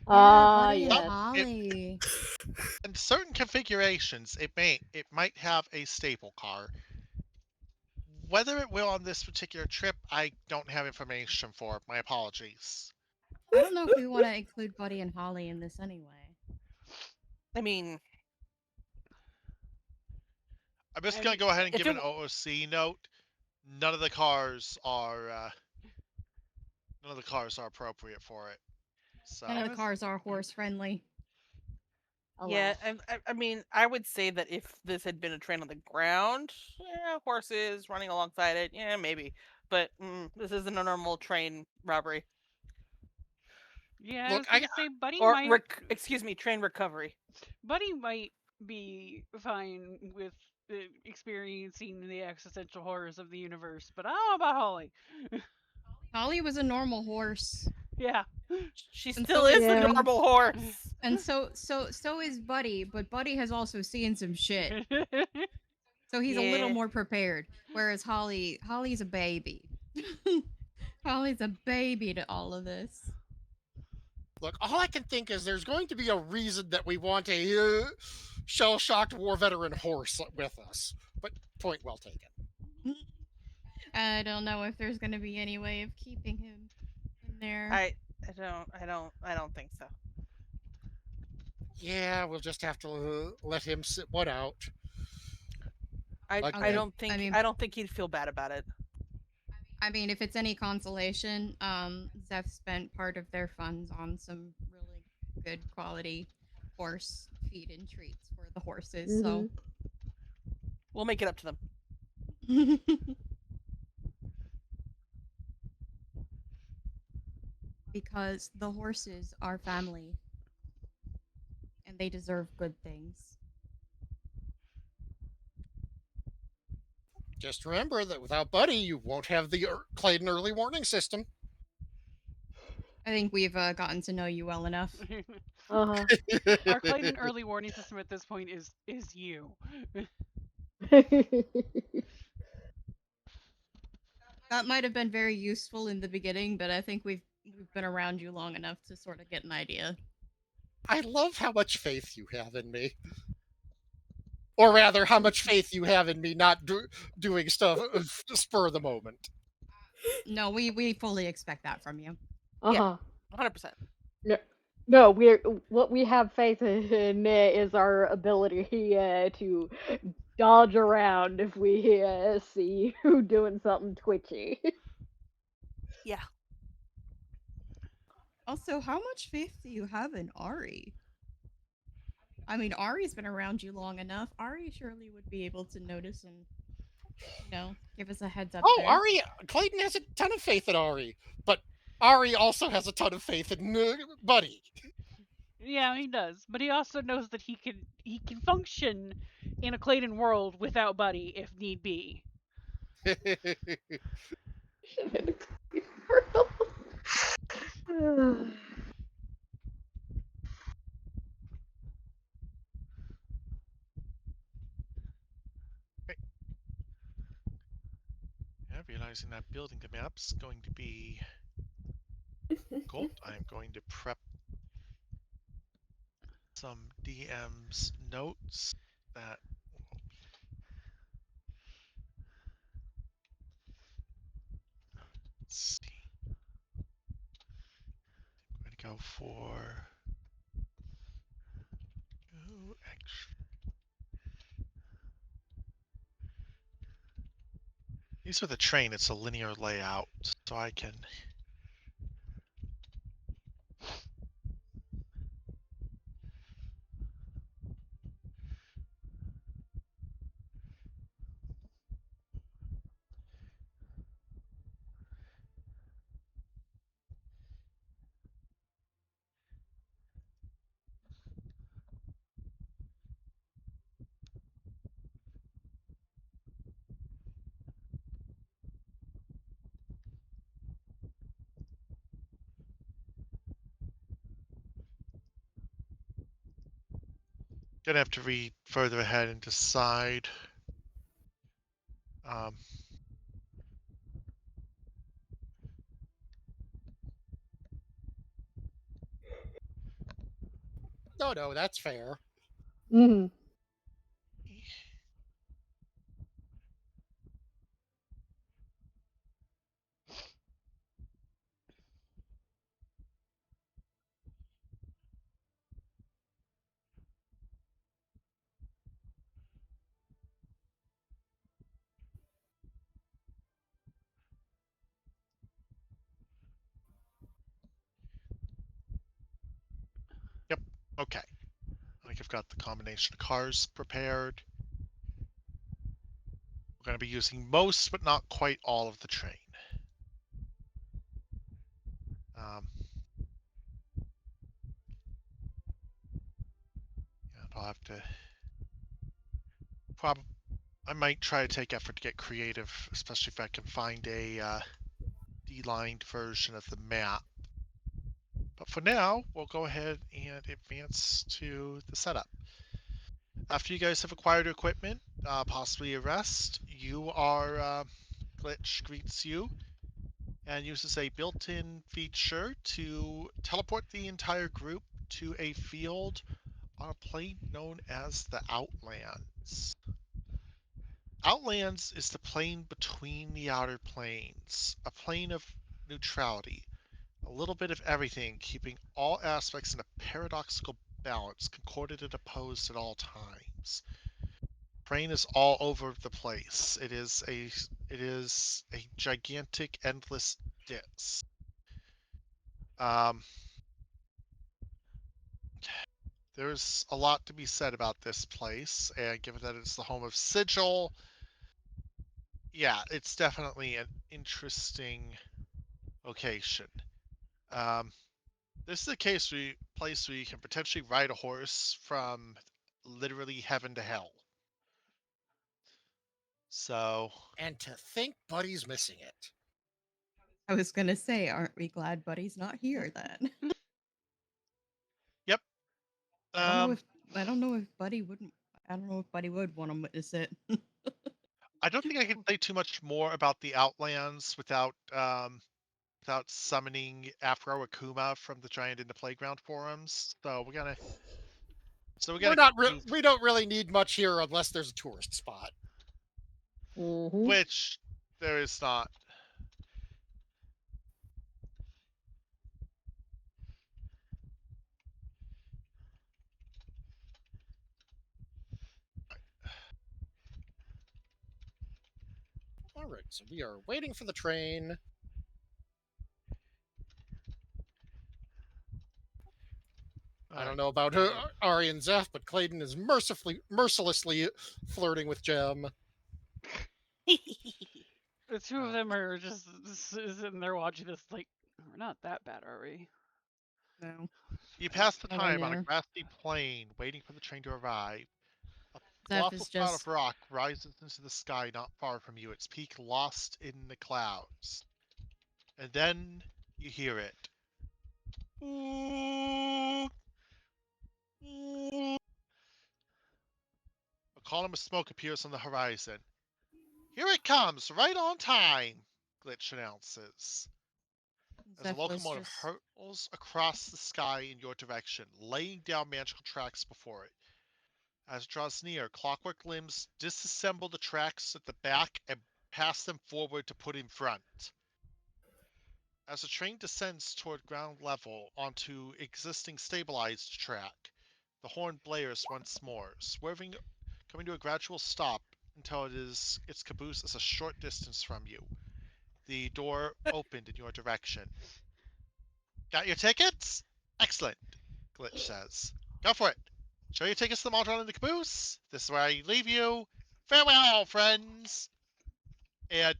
Buddy and Yes. Holly. In certain configurations, it might have a staple car. Whether it will on this particular trip, I don't have information for. My apologies. I don't know if we want to include Buddy and Holly in this anyway. I mean, I'm just gonna go ahead and if give it an OOC note. None of the cars are appropriate for it. So None of the cars are horse friendly. yeah, I mean, I would say that if this had been a train on the ground, yeah, horses running alongside it, yeah, maybe. But this isn't a normal train robbery. Yeah, I Look, was gonna say Buddy Or might excuse me, train recovery. Buddy might be fine with experiencing the existential horrors of the universe, but I don't know about Holly. Holly was a normal horse. Yeah. She And still so is is a Buddy. normal horse. And so is Buddy, but Buddy has also seen some shit. So he's a little Yeah. more prepared. Whereas Holly's a baby. Holly's a baby to all of this. Look, all I can think is there's going to be a reason that we want a shell-shocked war veteran horse with us. But point well taken. I don't know if there's going to be any way of keeping him in there. I don't think so. Yeah, we'll just have to let him sit one out. I don't think he'd feel bad about it. I mean, if it's any consolation, Zeph spent part of their funds on some really good quality horse feed and treats for the horses, so we'll make it up to them. Because the horses are family and they deserve good things. Just remember that without Buddy, you won't have the Clayton early warning system. I think we've gotten to know you well enough. Uh-huh. Our Clayton early warning system at this point is you. That might have been very useful in the beginning, but I think we've been around you long enough to sort of get an idea. I love how much faith you have in me. Or rather, how much faith you have in me not doing stuff spur of the moment. No, we fully expect that from you. Uh-huh. Yeah, 100%. No, what we have faith in is our ability to dodge around if we see you doing something twitchy. Yeah. Also, how much faith do you have in Ari? I mean, Ari's been around you long enough. Ari surely would be able to notice and give us a heads up Oh, there. Ari, Clayton has a ton of faith in Ari, but Ari also has a ton of faith in Buddy. Yeah, he does, but he also knows that he can function in a Clayton world without Buddy if need be. Yeah, realizing that building the map's going to be gold, I'm going to prep some DM's notes that will be. Let's see. I'm going to go for. Oh, actually. These are the train, it's a linear layout, so I can. Gonna have to read further ahead and decide. Um, No, that's fair. Mm-hmm. Yep. Okay. I think I've got the combination of cars prepared. We're going to be using most, but not quite all of the train. And I'll have to. I might try to take effort to get creative, especially if I can find a D-lined version of the map. But for now, we'll go ahead and advance to the setup. After you guys have acquired equipment, possibly a rest, Glitch greets you and uses a built-in feature to teleport the entire group to a field on a plane known as the Outlands. Outlands is the plane between the outer planes, a plane of neutrality, a little bit of everything, keeping all aspects in a paradoxical balance, concordant and opposed at all times. Terrain is all over the place. It is a gigantic, endless disk. There's a lot to be said about this place, and given that it's the home of Sigil, yeah, it's definitely an interesting location. This is a place where you can potentially ride a horse from literally heaven to hell. So, And to think Buddy's missing it. I was gonna say, aren't we glad Buddy's not here then? yep. I don't know if Buddy wouldn't. I don't know if Buddy would want to witness it. I don't think I can say too much more about the Outlands without summoning Afro Akuma from the Giant in the Playground forums. So we don't really need much here unless there's a tourist spot. Mm-hmm. Which there is not. All right, so we are waiting for the train. I don't know about Ari and Zeph, but Clayton is mercilessly flirting with Jem. The two of them are just sitting there watching this, like, we're not that bad, are we? No. You pass the Nowhere time on a near. grassy plain, waiting for the train to arrive. A Zeph colossal is cloud just of rock rises into the sky not far from you, its peak lost in the clouds. And then you hear it. A column of smoke appears on the horizon. Here it comes, right on time, Glitch announces. As a Zeph was locomotive just hurtles across the sky in your direction, laying down magical tracks before it. As it draws near, clockwork limbs disassemble the tracks at the back and pass them forward to put in front. As the train descends toward ground level onto existing stabilized track, the horn blares once more, swerving, coming to a gradual stop until its caboose is a short distance from you. The door opened in your direction. Got your tickets? Excellent, Glitch says. Go for it. Show your tickets to the Modron in the caboose. This is where I leave you. Farewell, friends. And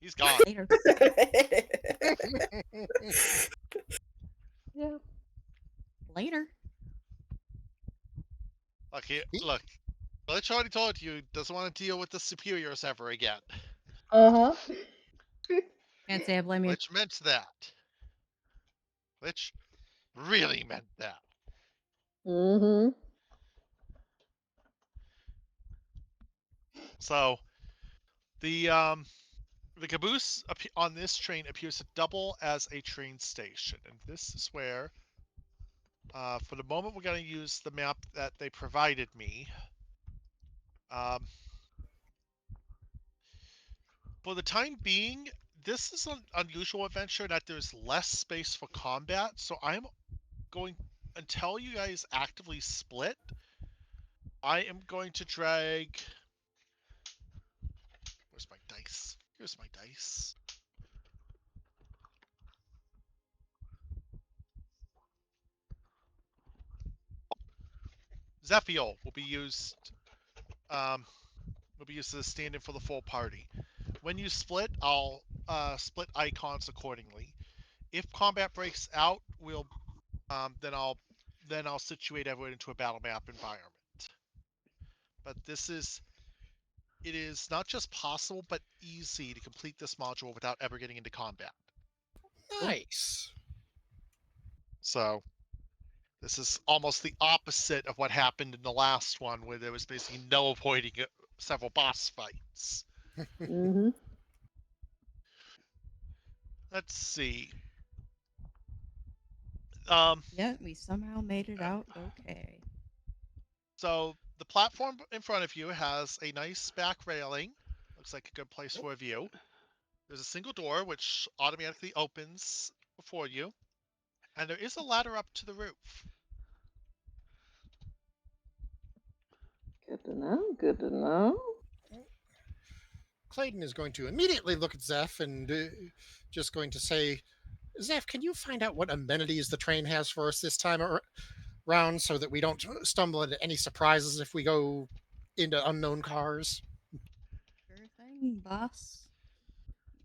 he's gone. later. Yeah. Later. Look. Glitch already told you doesn't want to deal with the superiors ever again. Uh huh. Can't say I blame you. Glitch meant that. Glitch really meant that. Mm-hmm. So the caboose on this train appears to double as a train station, and this is where, for the moment, we're going to use the map that they provided me. For the time being, this is an unusual adventure that there's less space for combat, so I'm going, until you guys actively split, I am going to drag... Where's my dice? Here's my dice. Zephiel will be used as a stand-in for the full party. When you split, I'll split icons accordingly. If combat breaks out, then I'll situate everyone into a battle map environment. But it is not just possible, but easy to complete this module without ever getting into combat. Nice. So this is almost the opposite of what happened in the last one, where there was basically no avoiding several boss fights. Mm-hmm. Let's see. Yeah, we somehow made it out okay. So the platform in front of you has a nice back railing. Looks like a good place for a view. There's a single door which automatically opens before you, and there is a ladder up to the roof. Good to know. Good to know. Clayton is going to immediately look at Zeph and just going to say, Zeph, can you find out what amenities the train has for us this time around so that we don't stumble into any surprises if we go into unknown cars? Sure thing, boss.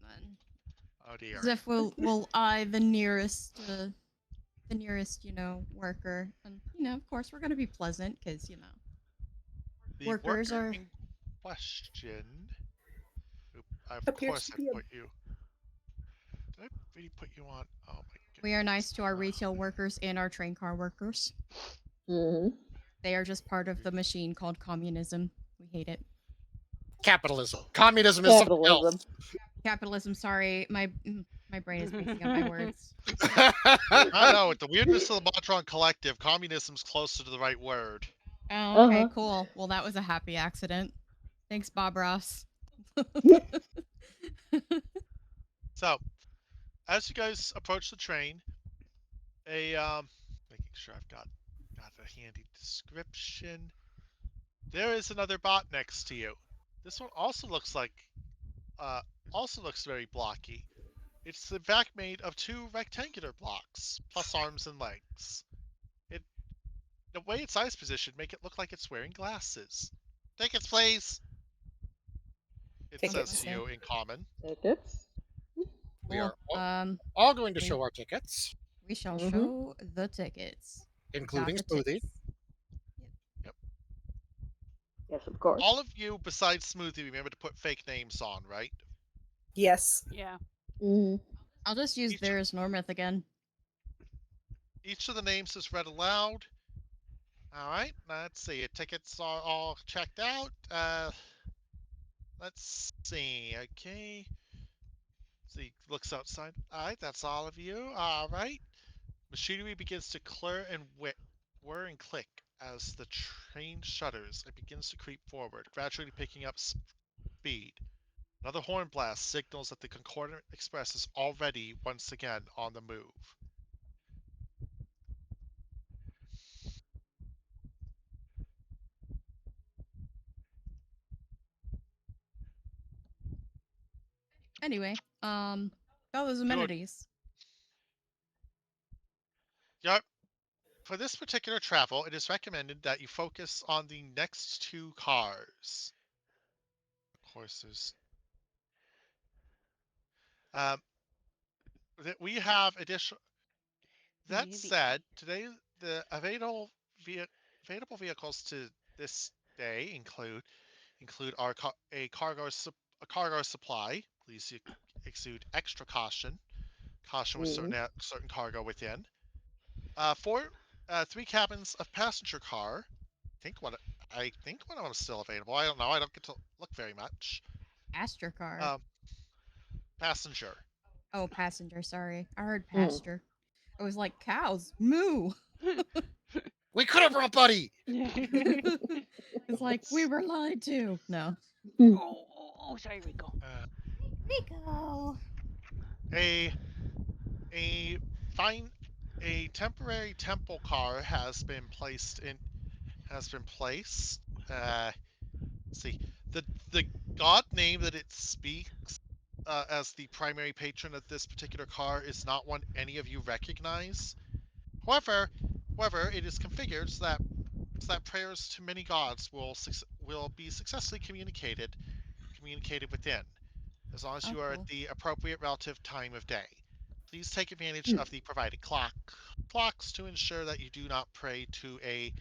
Then Oh dear. Zeph will eye the nearest worker, and of course we're gonna be pleasant because The workers worker are in question. Of Appears course to I be a- put you. Did I really put you on? Oh my goodness. we are nice to our retail workers and our train car workers. Mm-hmm. They are just part of the machine called communism. We hate it. Capitalism. Communism is something else. Capitalism. Capitalism. Sorry, my brain is mixing up my words. I know, with the weirdness of the Montron Collective, communism's closer to the right word. Oh, okay, Uh-huh. cool. Well, that was a happy accident. Thanks, Bob Ross. So, as you guys approach the train, making sure I've got a handy description. There is another bot next to you. This one also looks very blocky. It's in fact made of two rectangular blocks, plus arms and legs. The way its eyes positioned make it look like it's wearing glasses. Tickets, please. It Tickets. says to you in common. Tickets? We are Cool. all going to show our tickets, We shall Mhm. show the tickets. including Got the Smoothie. tickets. Yep. Yes, of course. All of you, besides Smoothie, remember to put fake names on, right? Yes. Yeah. Mm. I'll just use Each- Varys Normith again. Each of the names is read aloud. All right, let's see. Your tickets are all checked out. Let's see. Okay. So he looks outside. All right, that's all of you. All right. Machinery begins to whir and click as the train shudders and begins to creep forward, gradually picking up speed. Another horn blast signals that the Concordant Express is already once again on the move. Anyway, all those amenities. Yep. For this particular travel, it is recommended that you focus on the next two cars. Of course, there's um, we have additional. That said, today the available vehicles to this day include a cargo supply. Please exude extra caution. Caution with certain cargo within. Three cabins of passenger car. I think one of them is still available. I don't know. I don't get to look very much. Astrocar. Passenger. Oh, passenger. Sorry, I heard pasture. I was like, cows moo. We could have brought Buddy. It's like we were lied to. No. Oh, sorry, Rico. Rico. A temporary temple car has been placed. Let's see, the god name that it speaks as the primary patron of this particular car is not one any of you recognize. However, it is configured so that prayers to many gods will be successfully communicated within, as long as you are at the appropriate relative time of day. Please take advantage of the provided clocks to ensure that you do not pray to a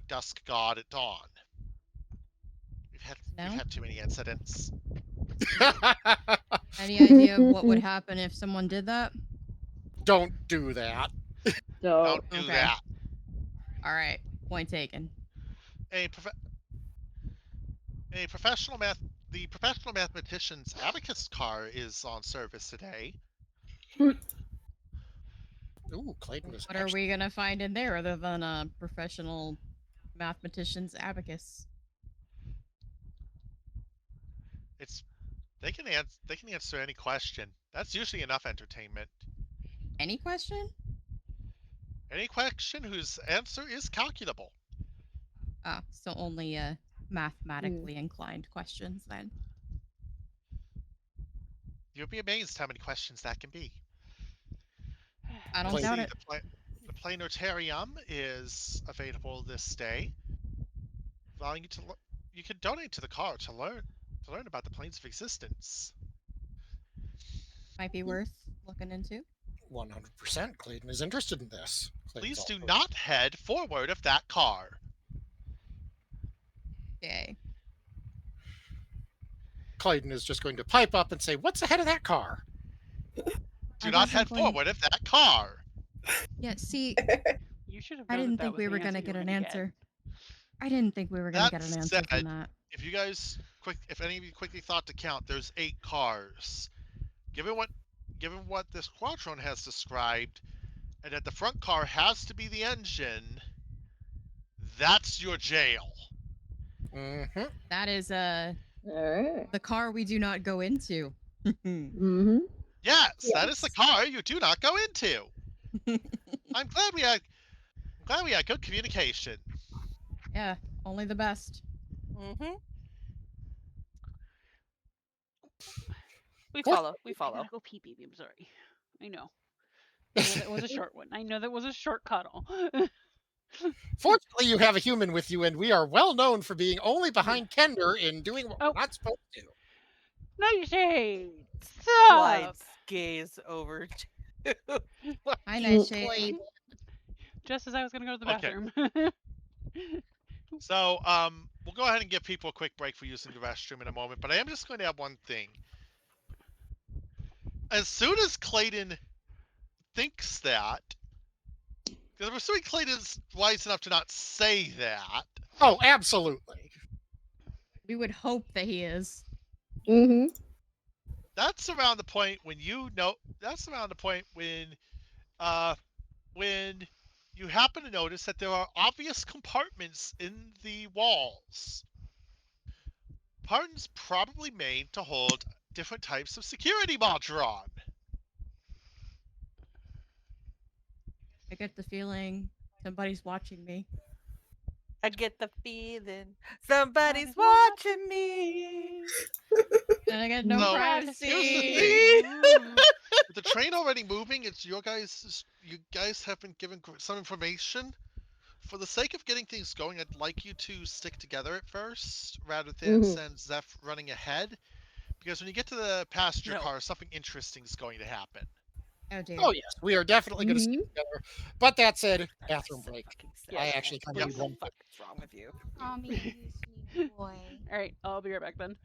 dusk god at dawn. We've had too many incidents. Any idea of what would happen if someone did that? Don't do that. Don't do that. All right, point taken. The professional mathematician's abacus car is on service today. Ooh, Clayton was. What are we gonna find in there other than a professional mathematician's abacus? They can answer any question. That's usually enough entertainment. Any question? Any question whose answer is calculable. Ah, so only mathematically inclined questions then. You'll be amazed how many questions that can be. I don't doubt it. The planetarium is available this day, allowing you to you can donate to the car to learn about the planes of existence. Might be worth looking into. 100%. Clayton is interested in this. Please do not head forward of that car. Okay. Clayton is just going to pipe up and say, "What's ahead of that car?" Do not head forward of that car. Yeah, see, you should have. I didn't think we were gonna get an answer. I didn't think we were gonna get an answer from that. If you guys if any of you quickly thought to count, there's 8 cars. Given what this Quadron has described, and that the front car has to be the engine, that's your jail. Mm-hmm. That is the car we do not go into. Mm-hmm. Yes, that is the car you do not go into. I'm glad we had good communication. Yeah, only the best. Mm-hmm. We follow. I gotta go pee, baby. I'm sorry. I know that was a short one. I know that was a short cuddle. Fortunately, you have a human with you, and we are well known for being only behind Kender in doing what we're not supposed to. Nightshade! Slides Sup? gaze over to Hi, Mm. Nightshade. Just as I was gonna go to the Okay. bathroom. So, we'll go ahead and give people a quick break for using the restroom in a moment, but I am just going to add one thing. As soon as Clayton thinks that, because I'm assuming Clayton's wise enough to not say that. Oh, absolutely. We would hope that he is. Mm-hmm. That's around the point when That's around the point when you happen to notice that there are obvious compartments in the walls. Pardon's probably made to hold different types of security modron. I get the feeling somebody's watching me. I get the feeling somebody's watching me. And I get no So, privacy. here's the thing. With the train already moving, you guys have been given some information. For the sake of getting things going, I'd like you to stick together at first, rather than Mhm. send Zeph running ahead. Because when you get to the passenger No. car, something interesting is going to happen. Oh dear. Oh yes, we are definitely going to stick together. But that said, bathroom So break. fucking I sad. actually kind What of need the one. fuck is wrong with you? Tommy, you sweet boy. Alright, I'll be right back then.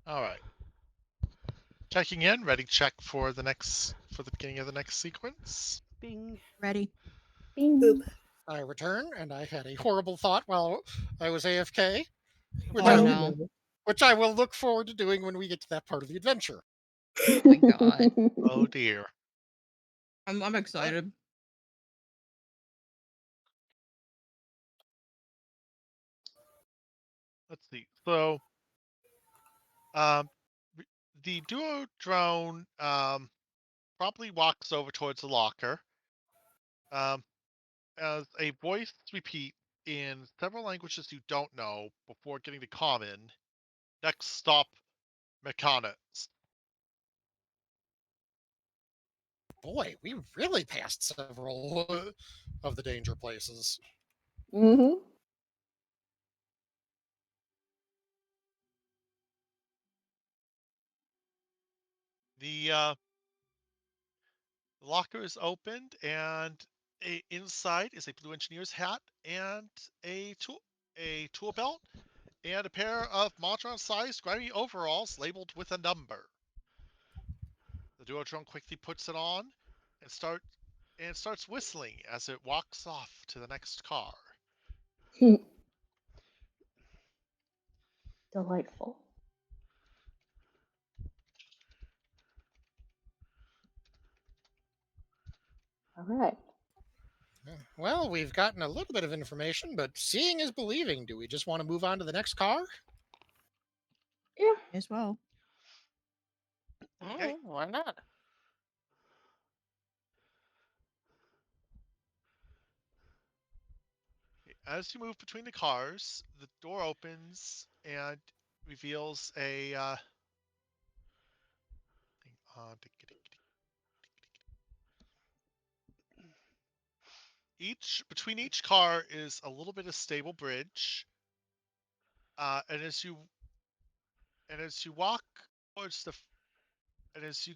All right. Checking in. Ready. Check for the beginning of the next sequence. Bing. Ready. Bing. I return, and I had a horrible thought while I was AFK, which Oh I no. which I will look forward to doing when we get to that part of the adventure. Oh my god. Oh dear. I'm excited. Let's see. So, um, the duo drone probably walks over towards the locker. As a voice repeat in several languages you don't know before getting to common. Next stop, mechanics. Boy, we really passed several of the danger places. Mm-hmm. The locker is opened, and inside is a blue engineer's hat and a tool belt and a pair of Modron-sized grimy overalls labeled with a number. The Duodrone quickly puts it on and starts whistling as it walks off to the next car. Delightful. All right. Well, we've gotten a little bit of information, but seeing is believing. Do we just want to move on to the next car? Yeah. As well. Okay. Why not? As you move between the cars, the door opens and reveals a between each car is a little bit of stable bridge, and as you walk towards the and as you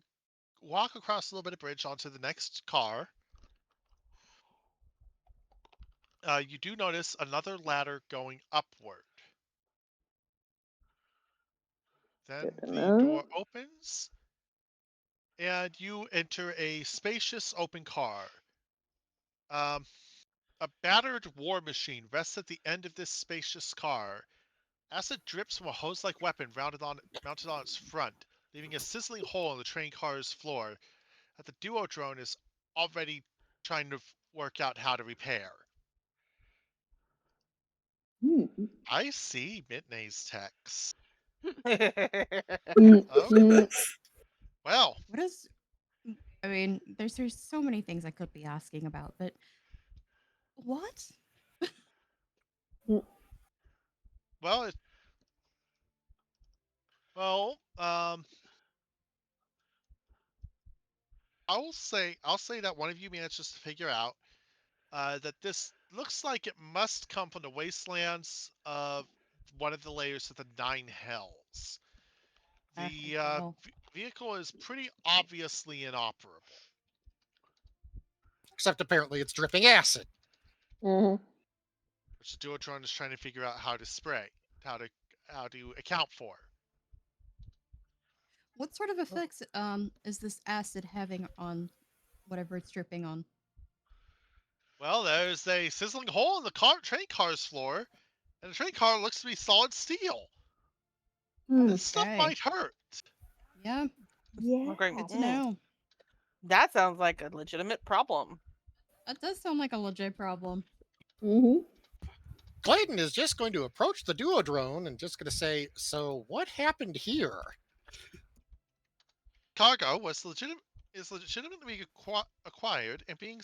walk across a little bit of bridge onto the next car, you do notice another ladder going upward. Then Good to the door know. opens, and you enter a spacious open car. Um, a battered war machine rests at the end of this spacious car. Acid drips from a hose-like weapon mounted on its front, leaving a sizzling hole in the train car's floor that the duo drone is already trying to work out how to repair. I see Mitney's text. Okay. Well, What is I mean, there's so many things I could be asking about, but what? well, well, I'll say that one of you manages to figure out that this looks like it must come from the wastelands of one of the layers of the Nine Hells. The Well, vehicle is pretty obviously inoperable. Except apparently it's dripping acid. Mm-hmm. Which the Duotron is trying to figure out how to spray, how to account for. what sort of effects is this acid having on whatever it's dripping on? Well, there's a sizzling hole in the train car's floor, and the train car looks to be solid steel. This stuff Okay. might hurt. Yeah, Yeah. good to know. That sounds like a legitimate problem. That does sound like a legit problem. Mm-hmm. Clayton is just going to approach the duodrone and just going to say, "So what happened here?" Cargo is legitimately acquired and being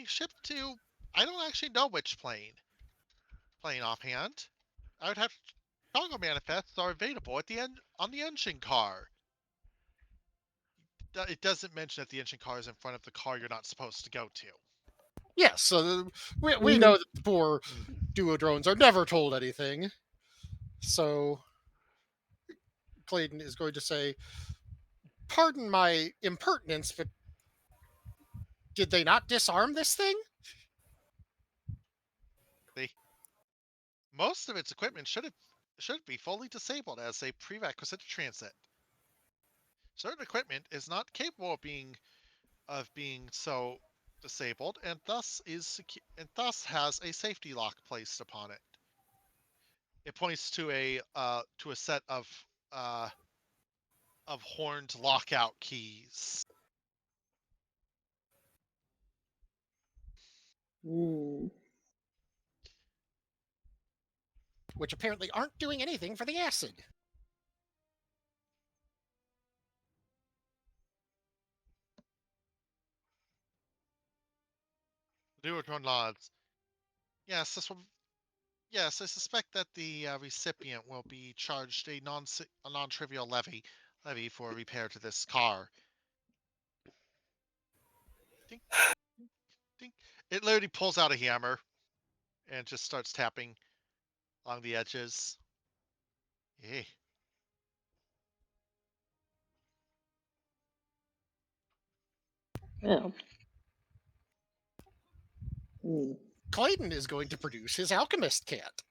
shipped to, I don't actually know which plane. Plane offhand. I would have cargo manifests are available at the end on the engine car. It doesn't mention that the engine car is in front of the car you're not supposed to go to. Yes, so we know that the poor duodrones are never told anything. So Clayton is going to say, "Pardon my impertinence, but did they not disarm this thing?" Most of its equipment should be fully disabled as a prerequisite to transit. Certain equipment is not capable of being so disabled, and thus has a safety lock placed upon it. It points to a set of horned lockout keys. Which apparently aren't doing anything for the acid. Duotron nods. Yes, Yes, I suspect that the recipient will be charged a non-trivial levy for repair to this car. Ding, ding. It literally pulls out a hammer and just starts tapping along the edges. Hey. Yeah. Clayton is going to produce his alchemist kit.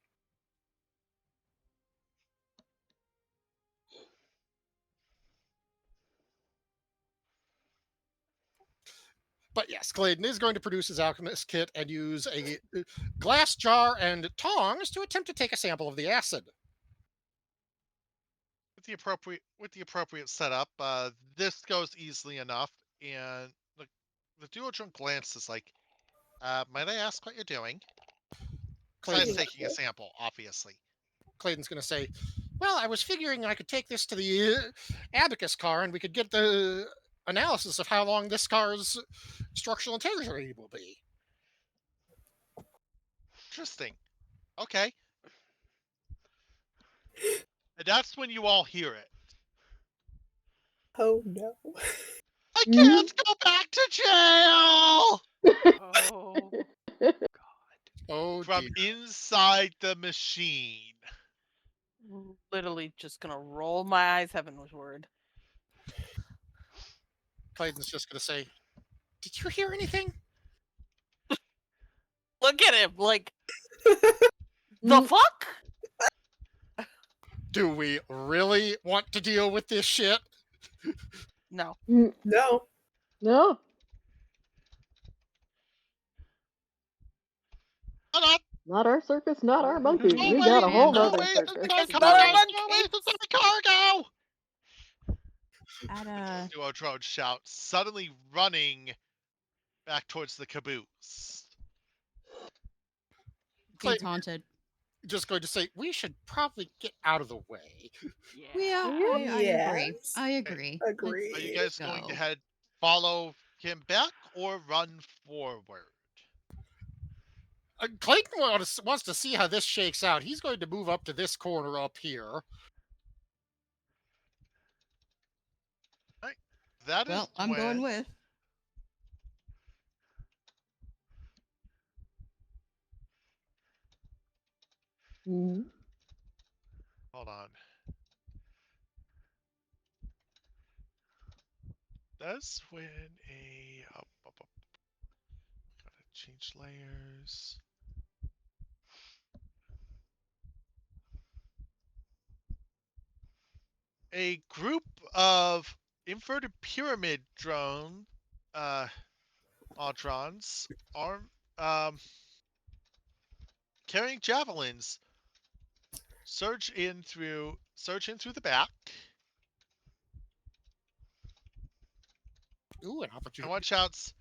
But yes, Clayton is going to produce his alchemist kit and use a glass jar and tongs to attempt to take a sample of the acid. With the appropriate setup, this goes easily enough, and the duodrone glances like, might I ask what you're doing? Besides taking a sample, obviously. Clayton's going to say, well, I was figuring I could take this to the abacus car and we could get the analysis of how long this car's structural integrity will be. Interesting. Okay. And that's when you all hear it. Oh no. I can't go back to jail! Oh, Oh, From dear. inside the machine. Literally just gonna roll my eyes heavenward. Clayton's just going to say, did you hear anything? Look at him, like, the fuck? Do we really want to deal with this shit? No. No. No. Not our circus, not our monkeys. No We way! got a whole No nother way! circus. It's It's not a No way! monkey! It's a cargo! At Duotron shouts, suddenly running back towards the caboose. being Clayton taunted. just going to say, we should probably get out of the way. Yeah, I agree. Yes. I agree. Agree. Are you guys going go. to follow him back or run forward? Clayton wants to see how this shakes out. He's going to move up to this corner up here. Right. That Well, is I'm when... going with. Hold on. That's when a... gotta change layers. A group of inverted pyramid drone Audrons carrying javelins surge in through the back. Ooh, an opportunity. And one shouts,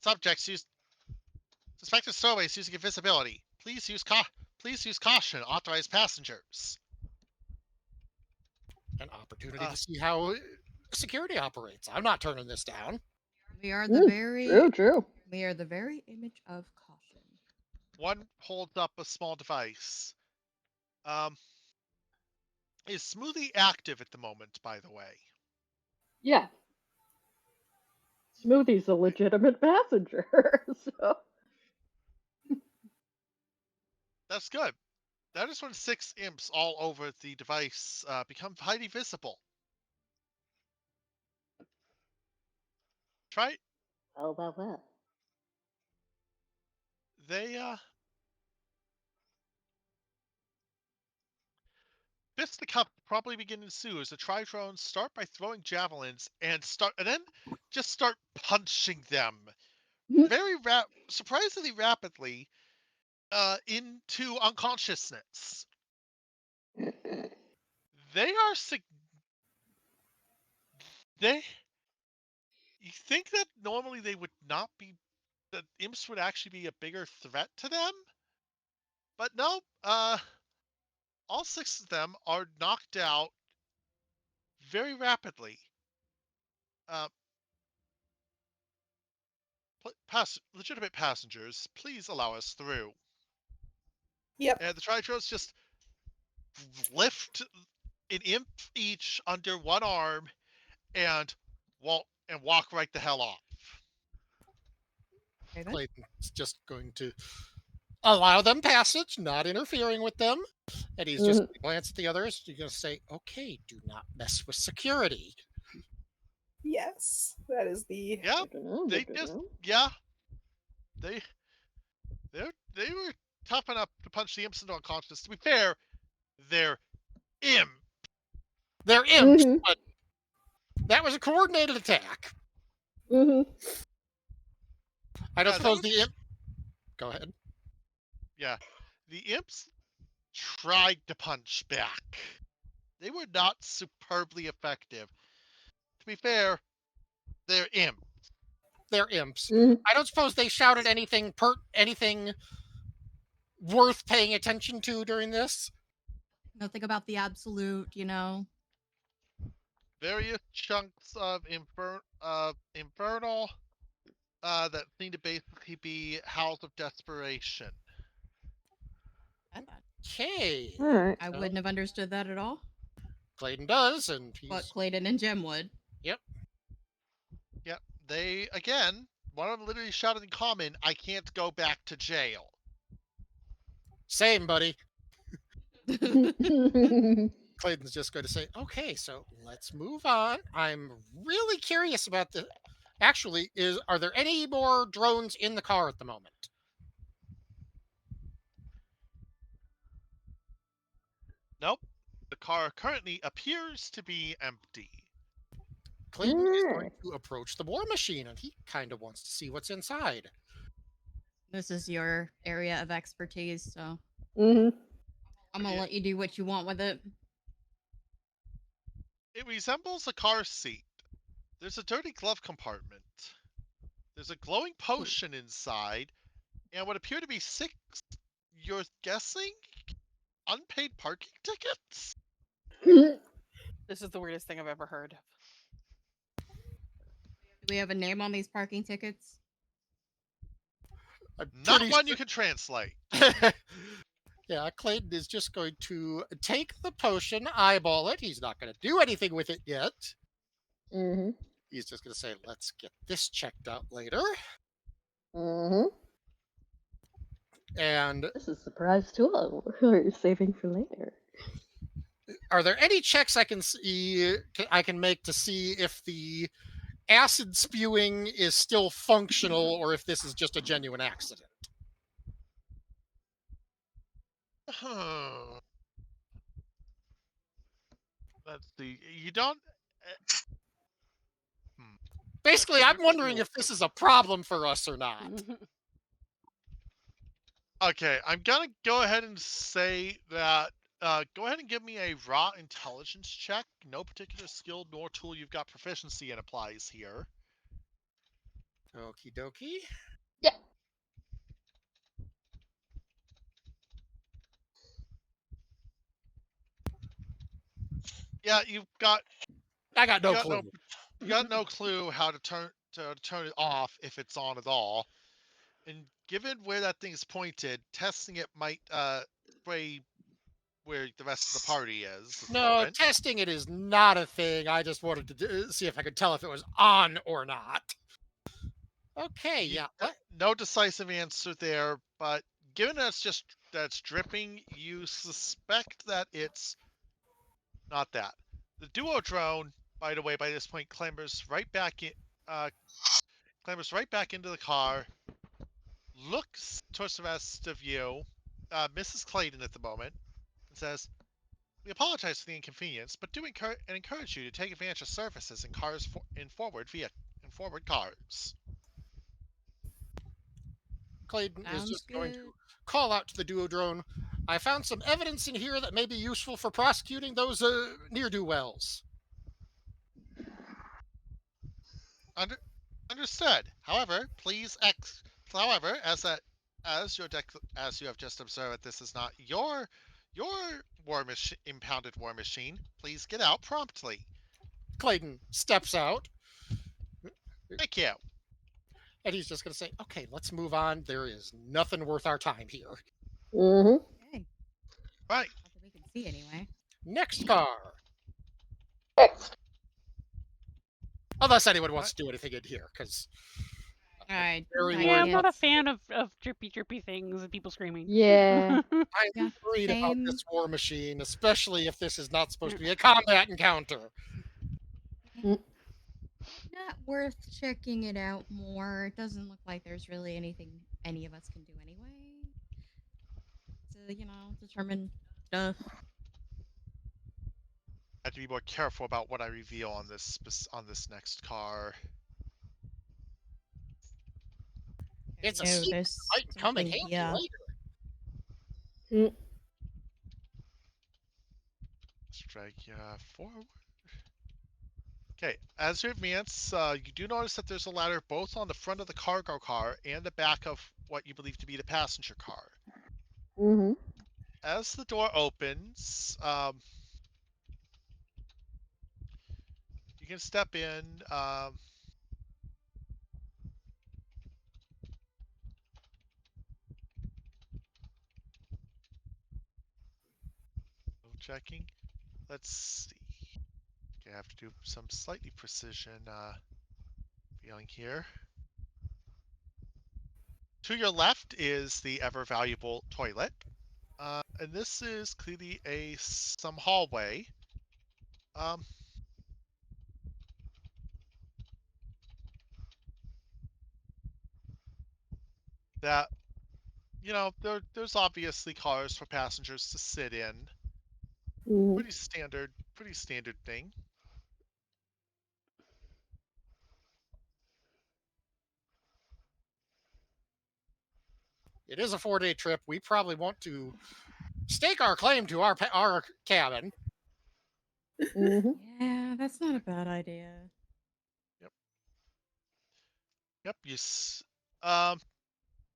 subjects use suspected stowaways using invisibility. Please use caution. Authorized passengers. An opportunity to see how security operates. I'm not turning this down. We are the very True. We are the very image of caution. One holds up a small device. Is Smoothie active at the moment, by the way? Yeah. Smoothie's a legitimate passenger, so. That's good. That is when 6 imps all over the device become highly visible. Try. How about that? They fisticuffs probably begin to ensue as the Tridrones start by throwing javelins and then just start punching them surprisingly rapidly into unconsciousness. They are they. You think that normally they would not be, that imps would actually be a bigger threat to them, but no. All 6 of them are knocked out very rapidly. Uh, legitimate passengers, please allow us through. Yep. And the Tridrones just lift an imp each under one arm and walk right the hell off. Okay, then. Clayton's just going to allow them passage, not interfering with them. And he's just glance at the others. You're going to say, okay, do not mess with security. Yes, that is the. Yeah, they were tough enough to punch the imps into unconsciousness. To be fair, they're imp. They're imps, but that was a coordinated attack. I don't suppose the imp. Go ahead. Yeah, the imps tried to punch back. They were not superbly effective. To be fair, they're imps. They're imps. I don't suppose they shouted anything worth paying attention to during this. Nothing about the absolute, Various chunks of infernal that seem to basically be howls of desperation. Okay. Alright. I wouldn't have understood that at all. Clayton does, and But Clayton and Jim would. Yep. They, again, one of them literally shouted in common, "I can't go back to jail." Same, buddy. Clayton's just going to say, okay, so let's move on. I'm really curious about the. Actually, are there any more drones in the car at the moment? Nope. The car currently appears to be empty. Clayton is going to approach the war machine, and he kind of wants to see what's inside. This is your area of expertise, so Mm-hmm. I'm gonna let you do what you want with it. It resembles a car seat. There's a dirty glove compartment. There's a glowing potion inside, and what appear to be 6, you're guessing, unpaid parking tickets? This is the weirdest thing I've ever heard. Do we have a name on these parking tickets? Not one you can translate. Yeah, Clayton is just going to take the potion, eyeball it. He's not going to do anything with it yet. Mm-hmm. He's just going to say, let's get this checked out later. Mm-hmm. And this is a surprise tool we're saving for later. Are there any checks I can make to see if the acid spewing is still functional or if this is just a genuine accident? Let's see. You don't. Basically, I'm wondering if this is a problem for us or not. Okay, I'm gonna go ahead and say that. Go ahead and give me a raw intelligence check. No particular skill nor tool you've got proficiency in applies here. Okie dokie. Yeah. Yeah, you've got. I got no clue. You got no clue how to turn it off if it's on at all. And given where that thing's pointed, testing it might spray where the rest of the party is. No, testing it is not a thing. I just wanted to see if I could tell if it was on or not. Okay, yeah. No decisive answer there, but given that it's dripping, you suspect that it's not that. The duo drone, by the way, by this point clambers right back into the car, looks towards the rest of you, Mrs. Clayton at the moment, and says, We apologize for the inconvenience, but do encourage you to take advantage of services in cars in forward cars. Clayton is Sounds just going to good. call out to the duodrone. I found some evidence in here that may be useful for prosecuting those ne'er-do-wells. Understood. However, However, as you have just observed, this is not your impounded war machine. Please get out promptly. Clayton steps out. Thank you. And he's just going to say, okay, let's move on. There is nothing worth our time here. Mm-hmm. Okay. Right. Not that we can see anyway. Next car. Next. Unless anyone wants to do anything in here, because Alright. Yeah, I'm not a fan of drippy things and people screaming. Yeah. I'm Yeah, worried about same. this war machine, especially if this is not supposed to be a combat encounter. Not worth checking it out more. It doesn't look like there's really anything any of us can do anyway. To, determine stuff. I have to be more careful about what I reveal on this next car. It's a No, secret there's that might come in something, handy yeah. later. Let's drag you forward. Okay, as you advance, you do notice that there's a ladder both on the front of the cargo car and the back of what you believe to be the passenger car. Mm-hmm. As the door opens, you can step in. Checking. Let's see. Okay, I have to do some slightly precision feeling here. To your left is the ever valuable toilet. And this is clearly some hallway. That, there's obviously cars for passengers to sit in. Mm-hmm. Pretty standard thing. It is a 4-day trip. We probably want to stake our claim to our cabin. Mm-hmm. Yeah, that's not a bad idea. Yep.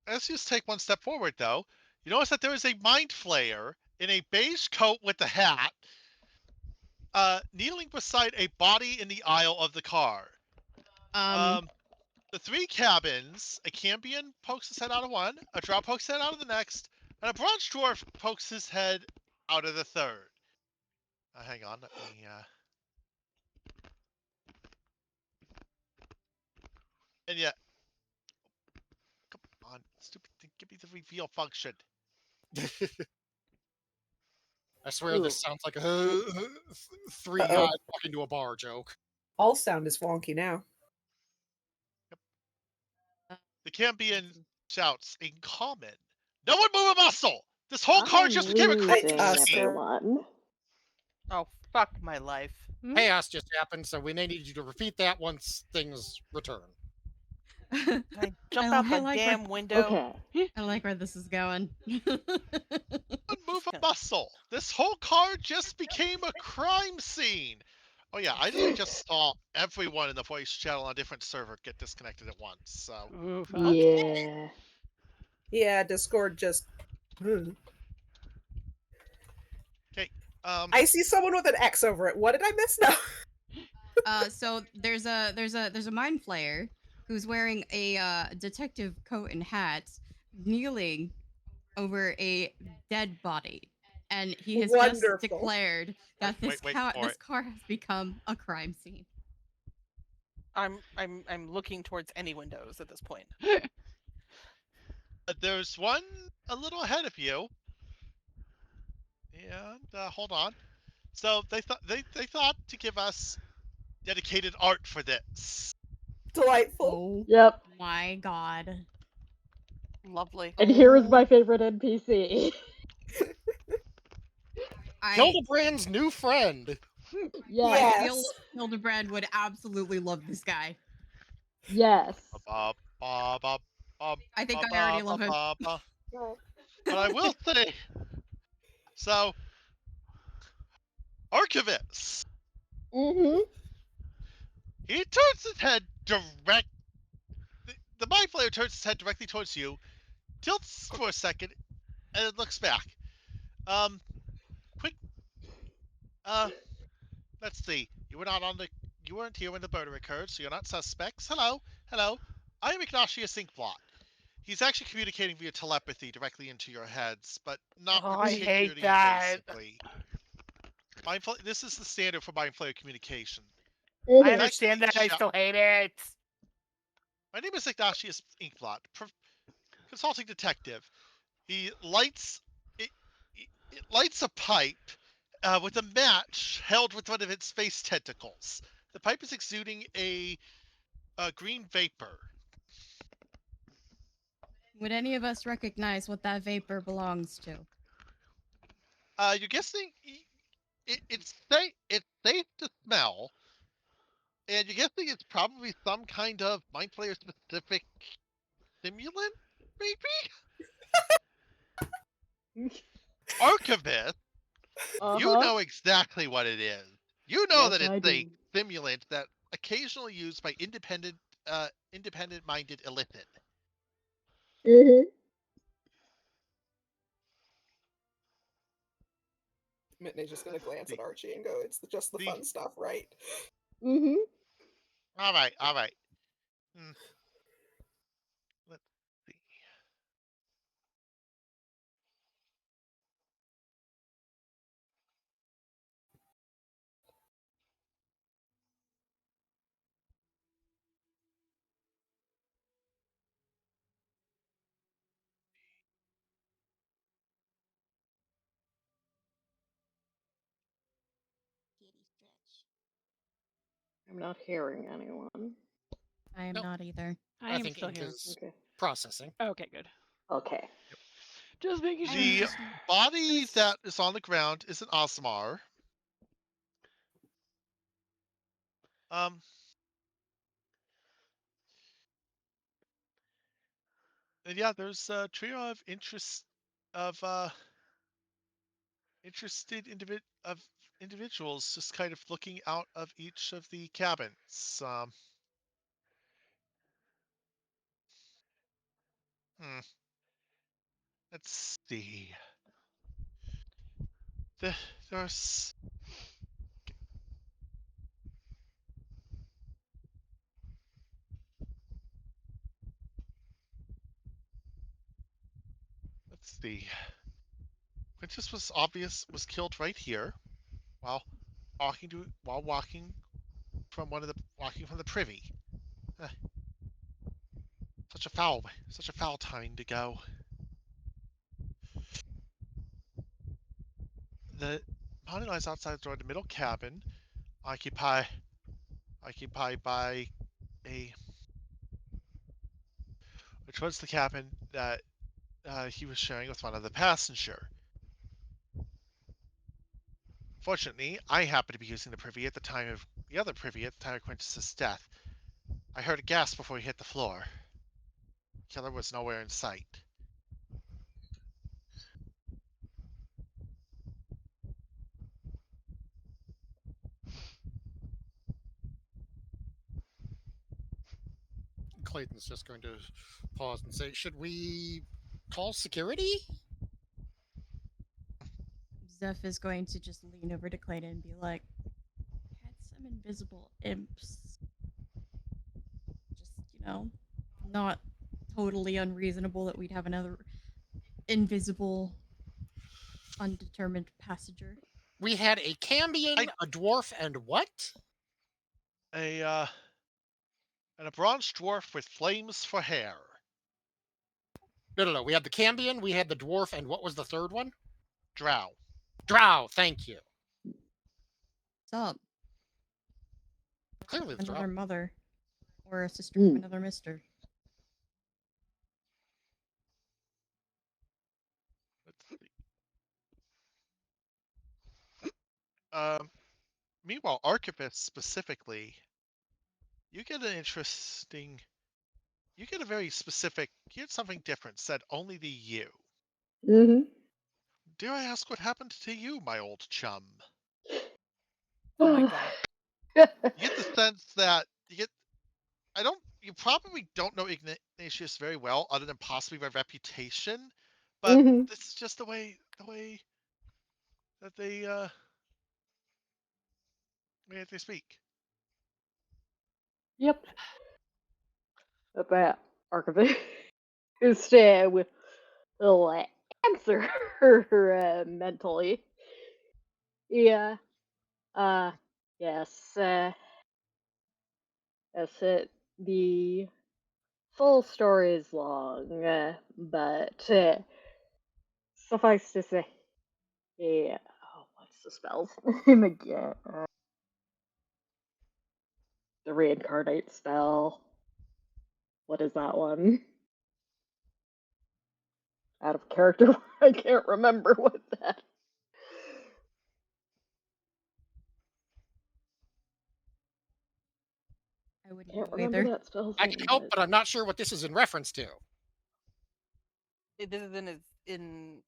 As you take one step forward, though, you notice that there is a mind flayer in a beige coat with a hat, kneeling beside a body in the aisle of the car. The three cabins, a Cambion pokes his head out of one, a Drow pokes his head out of the next, and a Bronze Dwarf pokes his head out of the third. Hang on, let me... And yeah... Come on, stupid thing, give me the reveal function. I swear this sounds like a three guys walking to a bar joke. All sound is wonky now. The Cambion shouts in common, "No one move a muscle! This whole car just became a crime scene!" Everyone. Oh, fuck my life. Chaos just happened, so we may need you to repeat that once things return. Can I jump out the damn window? Okay. I like where this is going. Move a muscle. This whole car just became a crime scene. Oh yeah, I think I just saw everyone in the voice channel on a different server get disconnected at once. So yeah. Yeah, Discord just. Okay. I see someone with an X over it. What did I miss now? So there's a mind flayer who's wearing a detective coat and hat, kneeling over a dead body, and he has just declared that this car has become a crime scene. I'm looking towards any windows at this point. There's one a little ahead of you, and hold on. So they thought to give us dedicated art for this. Delightful. Yep. My God. Lovely. And here is my favorite NPC. Hildebrand's new friend. Yes. I feel Hildebrand would absolutely love this guy. Yes. I think I already love him. But I will say, so Archivist, Mm-hmm. he turns his head direct. The mind player turns his head directly towards you, tilts for a second, and then looks back. Quick. Let's see. You weren't here when the murder occurred, so you're not suspects. Hello. I am Ignatius Inkblot. He's actually communicating via telepathy directly into your heads, but not particularly basically. This is the standard for mind player communication. Mm-hmm. I understand that. I still hate it. My name is Ignatius Inkblot, consulting detective. He lights it lights a pipe with a match held with one of its face tentacles. The pipe is exuding a green vapor. Would any of us recognize what that vapor belongs to? You're guessing it's safe to smell, and you're guessing it's probably some kind of mind player specific stimulant, maybe? Archivist, you know exactly what it is. You know Yes, that I it's a do. stimulant that occasionally used by independent-minded illicit. Mm-hmm. Mitney's just gonna glance at Archie and go, "It's just the fun stuff, right?" Mm-hmm. All right. Let's see. I'm not hearing anyone. I am not either. I am think still Ink here. is Okay. processing. Okay, good. Okay. Just making sure. The body that is on the ground is an Osmar. And yeah, there's a trio of interested individuals just kind of looking out of each of the cabins. Let's see. There's let's see. Quintus was killed right here while walking from the privy. Eh, such a foul time to go. The body lies outside the door of the middle cabin, occupied by which was the cabin that he was sharing with one other passenger. Fortunately, I happened to be using the other privy at the time of Quintus's death. I heard a gasp before he hit the floor. Killer was nowhere in sight. Clayton's just going to pause and say, "Should we call security?" Zeph is going to just lean over to Clayton and be like, "I had some invisible imps. Just, not totally unreasonable that we'd have another invisible, undetermined passenger." We had a Cambion, a dwarf, and what? And a bronze dwarf with flames for hair. No. We had the Cambion, we had the dwarf, and what was the third one? Drow. Drow, thank you. What's up? Clearly Another Drow. mother. Or a sister of another mister. Let's see. Meanwhile, Archivist specifically, you get an interesting. You get a very specific. You get something different said only to you. Mm-hmm. Dare I ask what happened to you, my old chum? Oh my god. You get the sense that you get. I don't. You probably don't know Ignatius very well, other than possibly by reputation. But Mm-hmm. this is just the way that they way that they speak. Yep. That archivist is with will answer mentally. Yeah. Yes. Yes. The full story is long, but suffice to say, yeah. Oh, what's the spell's name again? The reincarnate spell. What is that one? Out of character, I can't remember what that. I wouldn't Can't know remember either. that spell's I name. can help, but I'm not sure what this is in reference to. This is in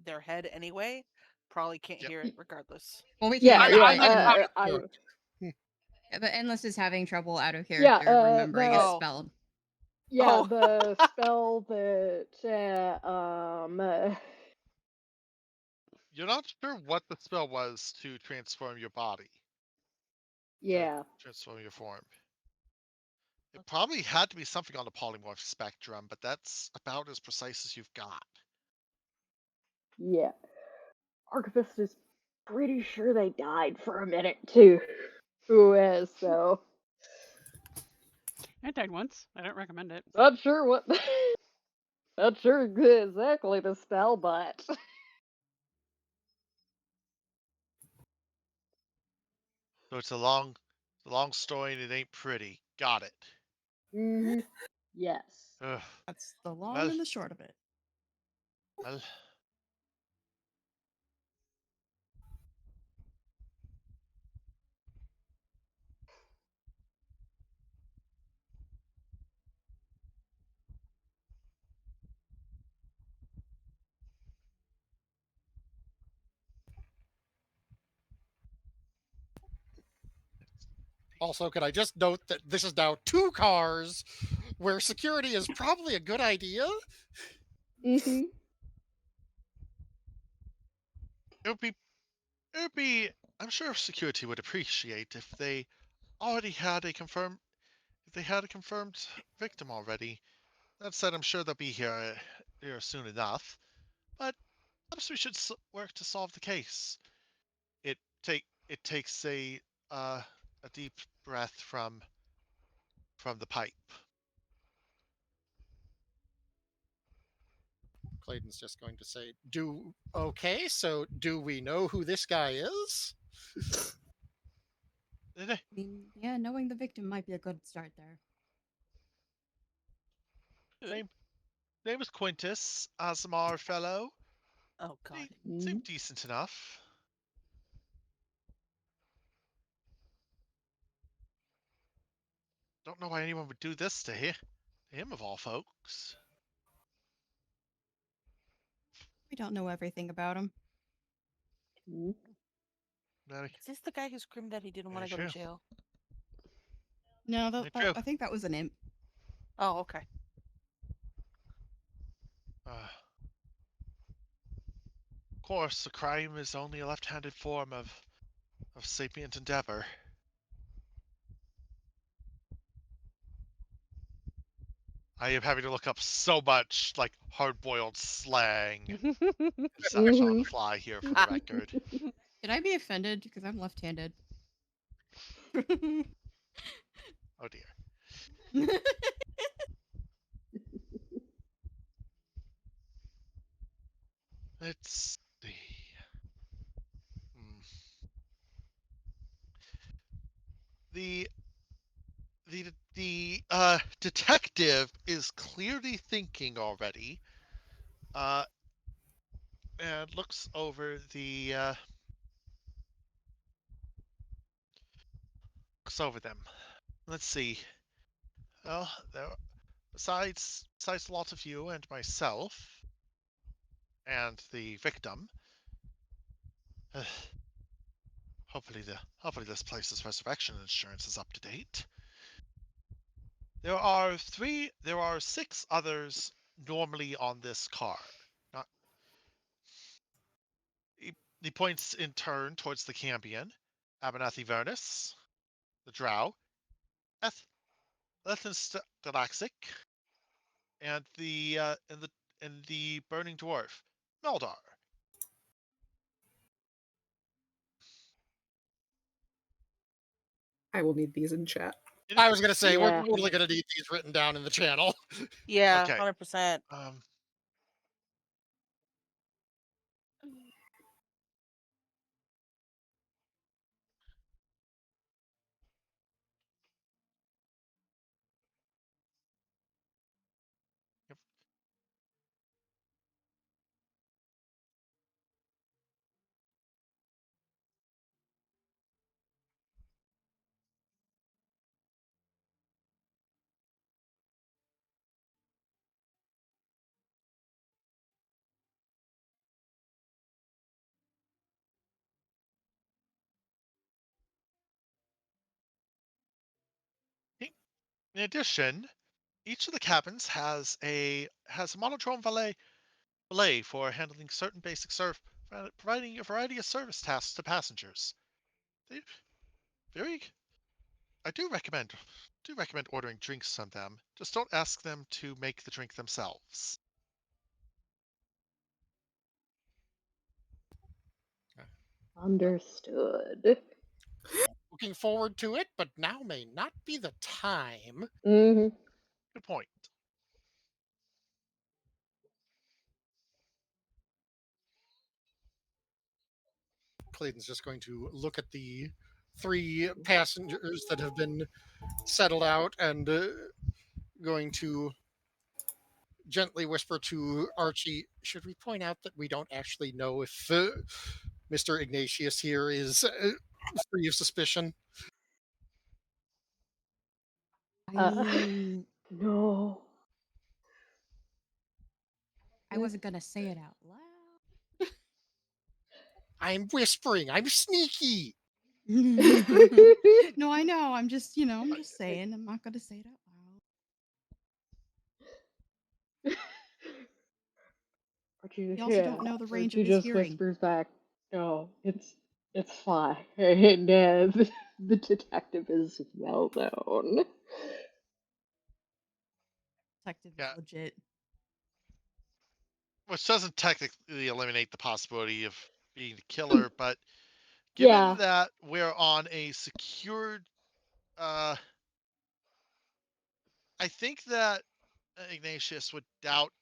their head anyway. Probably can't Yep. hear it regardless. Well, we Yeah, can't hear I it, yeah. but, I Endless is having trouble out of yeah. character remembering it's Oh. spelled. Yeah, Oh. the spell that You're not sure what the spell was to transform your body. yeah. Transform your form. It probably had to be something on the polymorph spectrum, but that's about as precise as you've got. Yeah. Archivist is pretty sure they died for a minute too. Who is so I died once. I don't recommend it. not sure what not sure exactly the spell, but So it's a long story and it ain't pretty. Got it. mm-hmm. Yes. Ugh. That's the long Well- and the short of it. Well, Also, could I just note that this is now 2 cars where security is probably a good idea? Mm-hmm. it would be. I'm sure security would appreciate if they already had a confirmed. If they had a confirmed victim already. That said, I'm sure they'll be here soon enough. But perhaps we should work to solve the case. It takes a deep breath from the pipe. Clayton's just going to say, so do we know who this guy is? I mean, yeah, knowing the victim might be a good start there. Name is Quintus, Azamar fellow. Oh god. Seemed decent enough. Don't know why anyone would do this to him of all folks. We don't know everything about him. Is this the guy who screamed that he didn't want to go to jail? No, I think that was an imp. Oh, okay. Of course, the crime is only a left-handed form of sapient endeavor. I am having to look up so much like hard-boiled slang such on the fly here for the record. Should I be offended because I'm left-handed? Oh dear. Let's see. The detective is clearly thinking already, and looks over the looks over them. Let's see. Well, besides a lot of you and myself and the victim, hopefully this place's resurrection insurance is up to date. There are 6 others normally on this card. Not he points in turn towards the Cambion, Abernathy Vernus, the Drow, Eth Lethan Stalaxic, and the Burning Dwarf, Meldar. I will need these in chat. I was gonna say we're Yeah. totally gonna need these written down in the channel. Yeah, Okay. 100%. Yep. In addition, each of the cabins has a monotone valet for handling certain basic providing a variety of service tasks to passengers. They very I do recommend ordering drinks from them. Just don't ask them to make the drink themselves. Understood. Looking forward to it, but now may not be the time. Hmm. Good point. Clayton's just going to look at the 3 passengers that have been settled out and going to gently whisper to Archie, should we point out that we don't actually know if Mr. Ignatius here is free of suspicion? I mean, No. I wasn't gonna say it out loud. I'm whispering. I'm sneaky. No, I know. I'm just, I'm just saying. I'm not gonna say it out loud. Archie, We also don't know the range of Archie his just hearing. whispers back, "No, it's fine." And the detective is well known. Detective is Yeah, legit. which doesn't technically eliminate the possibility of being the killer, but given Yeah. that we're on a secured, I think that Ignatius would doubt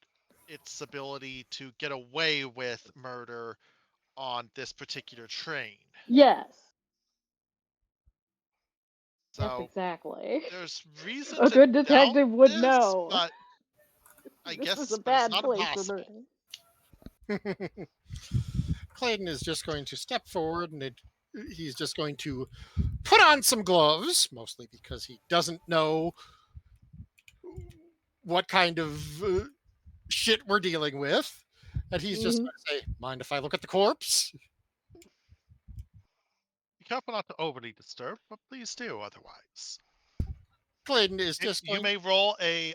its ability to get away with murder on this particular train. Yes. Yes, So exactly. there's reason A to good doubt detective would this, know. but but it's Bad not place for impossible. murder. Clayton is just going to step forward and he's just going to put on some gloves, mostly because he doesn't know what kind of shit we're dealing with. And he's just Hmm. going to say, mind if I look at the corpse? Be careful not to overly disturb, but please do otherwise. Clayton is just You going may roll a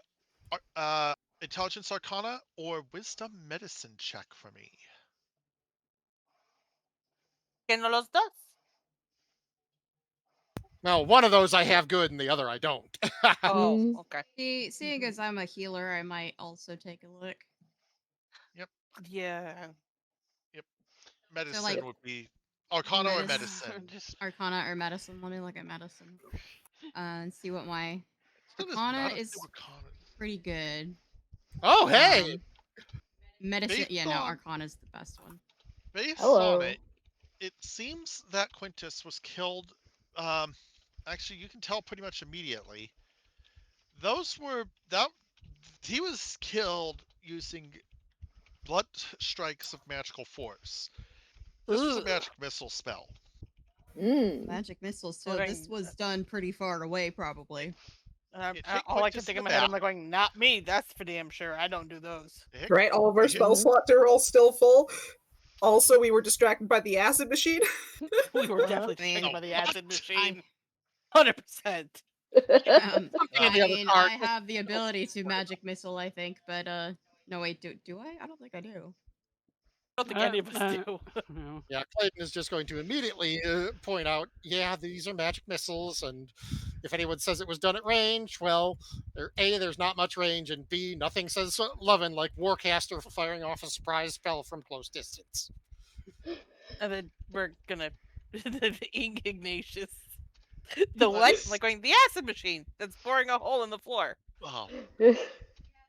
intelligence arcana or wisdom medicine check for me. Que no los dos. well, one of those I have good and the other I don't. Oh, Mm. okay. Seeing as I'm a healer, I might also take a look. Yep. Yeah. Yep. Medicine like, would be arcana or medicine. Just Arcana or medicine. Let me look at medicine. And see what my That is Arcana not a is arcana. pretty good. oh, hey! Medicine, Based yeah, no, on Arcana's the best one. based on Hello. it, it seems that Quintus was killed. Actually, you can tell pretty much immediately. Those were that he was killed using blood strikes of magical force. This was a Ugh. magic missile spell. Magic missiles, so Looking- this was done pretty far away, probably. All I can think in my head, I'm like going, not me. That's for damn sure. I don't do those. Right, all of our spell slots are all still full. Also, we were distracted by the acid machine. We were definitely distracted by the acid machine. 100%. I have the ability to magic missile, I think, but no wait, do I? I don't think I do. I don't think any of us do. Yeah, Clayton is just going to immediately point out, yeah, these are magic missiles, and if anyone says it was done at range, well, A, there's not much range, and B, nothing says lovin' like Warcaster firing off a surprise spell from close distance. And then we're gonna the Ignatius. The what? I'm like going, the acid machine that's boring a hole in the floor. Oh.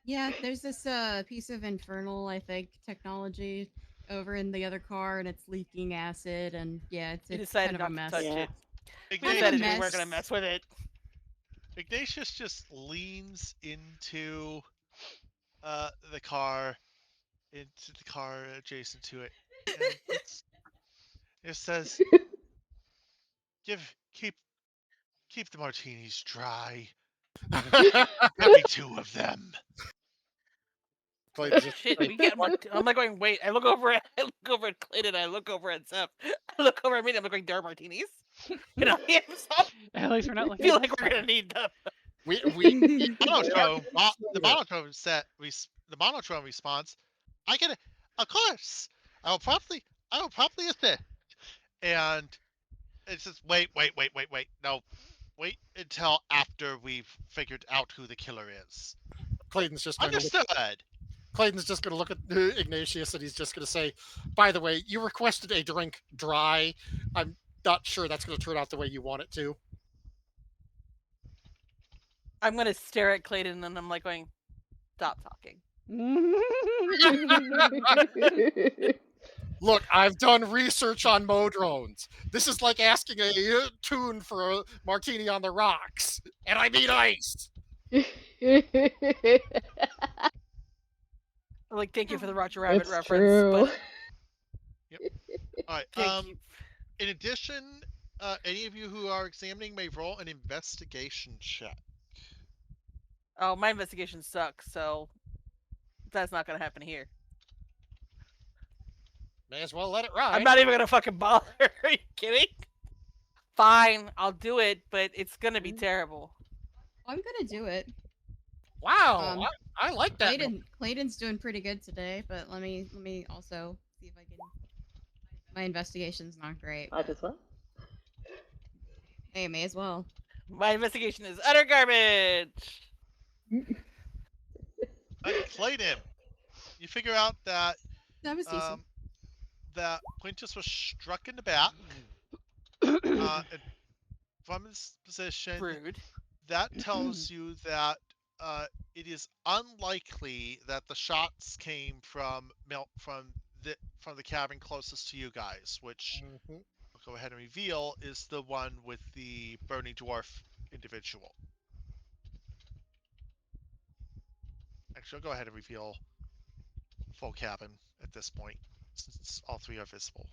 Yeah, there's this piece of infernal, I think, technology over in the other car, and it's leaking acid, and yeah, it's kind of a mess. Touch it. Ignatius, Decided we weren't gonna mess with it. Ignatius just leans into the car, adjacent to it, and it says, keep the martinis dry. Get me 2 of them. Shit, we get more. I'm like going, wait. I look over at Clayton. I look over at Zeph. I look over at me. And I'm like going, there are martinis. Can I have some? At least we're not I looking. feel like we're gonna need them. The monotone response. I get it. Of course. I will promptly assist. And it says, wait. No, wait until after we've figured out who the killer is. Clayton's just going understood. Clayton's just going to look at Ignatius, and he's just going to say, by the way, you requested a drink dry. I'm not sure that's going to turn out the way you want it to. I'm going to stare at Clayton, and I'm like going, stop talking. Look, I've done research on Modrones. This is like asking a tune for a martini on the rocks. And I mean ice. Like, thank you for the Roger Rabbit It's reference. true. But... Yep. All right. In addition, any of you who are examining may roll an investigation check. Oh, my investigation sucks, so that's not going to happen here. May as well let it ride. I'm not even going to fucking bother. Are you kidding? Fine, I'll do it, but it's going to be terrible. I'm going to do it. Wow, I like that. Clayton's doing pretty good today, but let me also see if I can. My investigation's not great. Might as well. Hey, may as well. My investigation is utter garbage. Clayton, you figure out that That was decent. that Quintus was struck in the back from his position. Rude. That tells you that it is unlikely that the shots came from the cabin closest to you guys, which I'll go ahead and reveal is the one with the burning dwarf individual. Actually, I'll go ahead and reveal full cabin at this point, since all 3 are visible.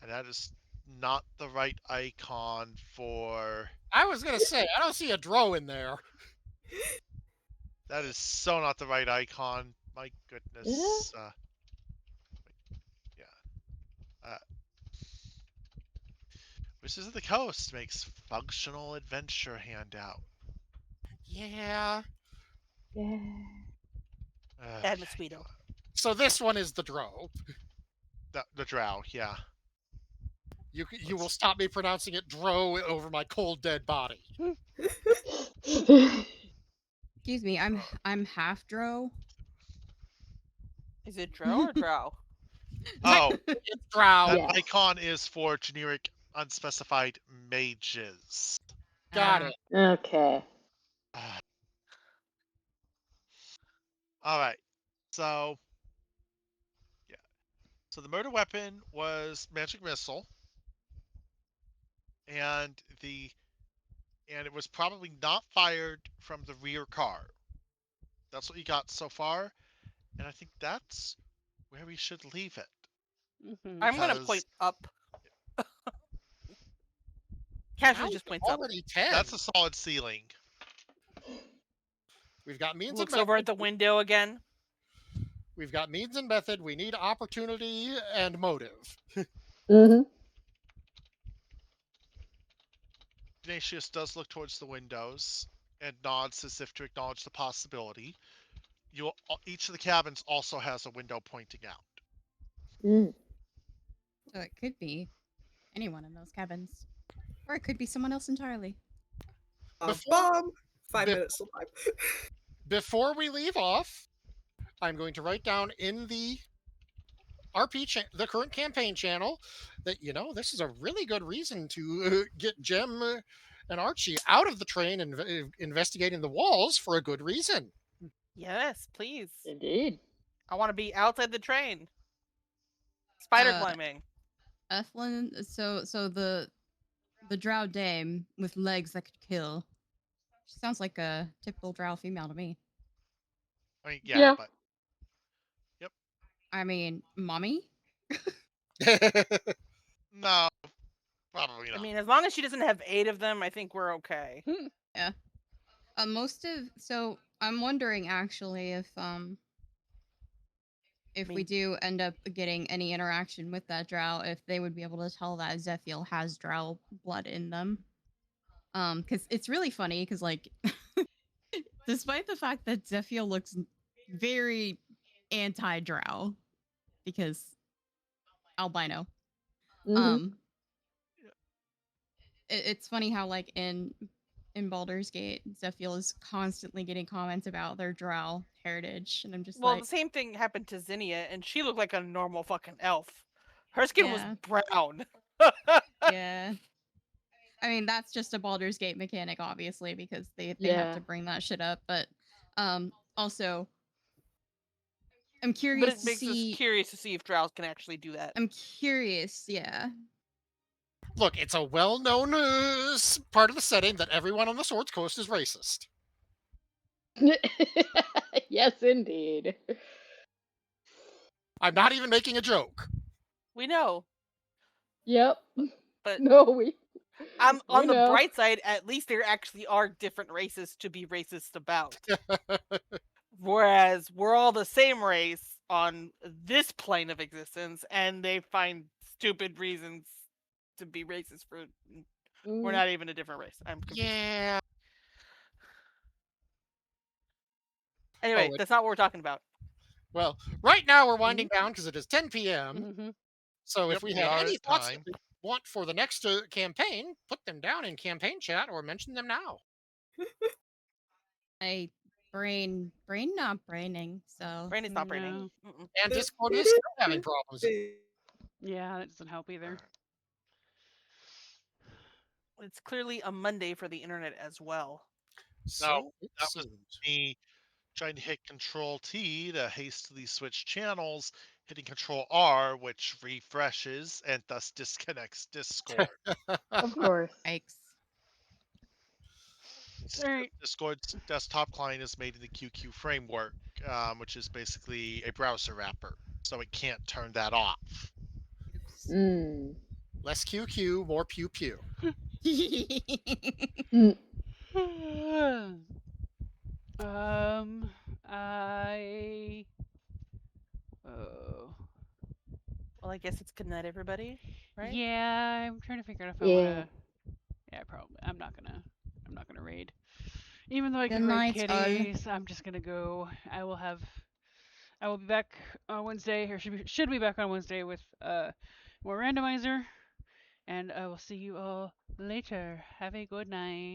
And that is not the right icon for... I was going to say, I don't see a drow in there. That is so not the right icon. My goodness. Wizards of the Coast makes functional adventure handout. Yeah. And mosquito. So this one is the drow. The drow, yeah. You will stop me pronouncing it drow over my cold dead body. Excuse me, I'm half drow. Is it drow or drow? Oh, it's drow. That icon is for generic unspecified mages. Got it. Okay. All right. So, yeah. So the murder weapon was magic missile, and it was probably not fired from the rear car. That's what you got so far, and I think that's where we should leave it. I'm gonna point up. Casually just points up. Already 10. That's a solid ceiling. We've got means Looks and method. over at the window again. We've got means and method. We need opportunity and motive. Mm-hmm. Ignatius does look towards the windows and nods as if to acknowledge the possibility. Each of the cabins also has a window pointing out. Mm. So it could be anyone in those cabins. Or it could be someone else entirely. Before- 5 minutes till time. Before we leave off, I'm going to write down in the the current campaign channel, that this is a really good reason to get Jem and Archie out of the train and investigating the walls for a good reason. Yes, please. Indeed. I want to be outside the train. Spider climbing. Ethlyn, so the drow dame with legs that could kill. She sounds like a typical drow female to me. I mean, yeah. But yep. I mean, mommy? No, probably not. I mean, as long as she doesn't have 8 of them, I think we're okay. Yeah. So I'm wondering actually if we do end up getting any interaction with that drow, if they would be able to tell that Zephiel has drow blood in them. Because it's really funny, because, like, despite the fact that Zephiel looks very anti-drow, because albino, Mm-hmm. it's funny how, like, in Baldur's Gate, Zephiel is constantly getting comments about their drow heritage, and I'm just well, the same thing happened to Zinnia, and she looked like a normal fucking elf. Her skin was brown. Yeah. I mean, that's just a Baldur's Gate mechanic, obviously, because they have to bring that shit up. But also, I'm curious but it makes us curious to see if drows can actually do that. I'm curious, yeah. Look, it's a well-known part of the setting that everyone on the Swords Coast is racist. Yes, indeed. I'm not even making a joke. We know. Yep. But no, on the bright side, at least there actually are different races to be racist about. Whereas we're all the same race on this plane of existence, and they find stupid reasons to be racist for. We're not even a different race. I'm confused. Yeah. Anyway, that's not what we're talking about. Well, right now we're winding down because it is 10 p.m. Mm-hmm. So if we have any thoughts that we want for the next campaign, put them down in campaign chat or mention them now. I brain not braining, so brain is not braining. And Discord is still having problems. Yeah, that doesn't help either. It's clearly a Monday for the internet as well. So that was me trying to hit Control T to hastily switch channels, hitting Control R, which refreshes and thus disconnects Discord. Of course. Yikes. Discord's desktop client is made in the QQ framework, which is basically a browser wrapper, so it can't turn that off. Less QQ, more pew pew. Well, I guess it's good night, everybody. Right? Yeah, I'm trying to figure out if I wanna. Yeah, probably. I'm not gonna raid. Even though I can raid kitties, I'm just gonna go. I will be back on Wednesday, or should be back on Wednesday with more randomizer, and I will see you all later. Have a good night.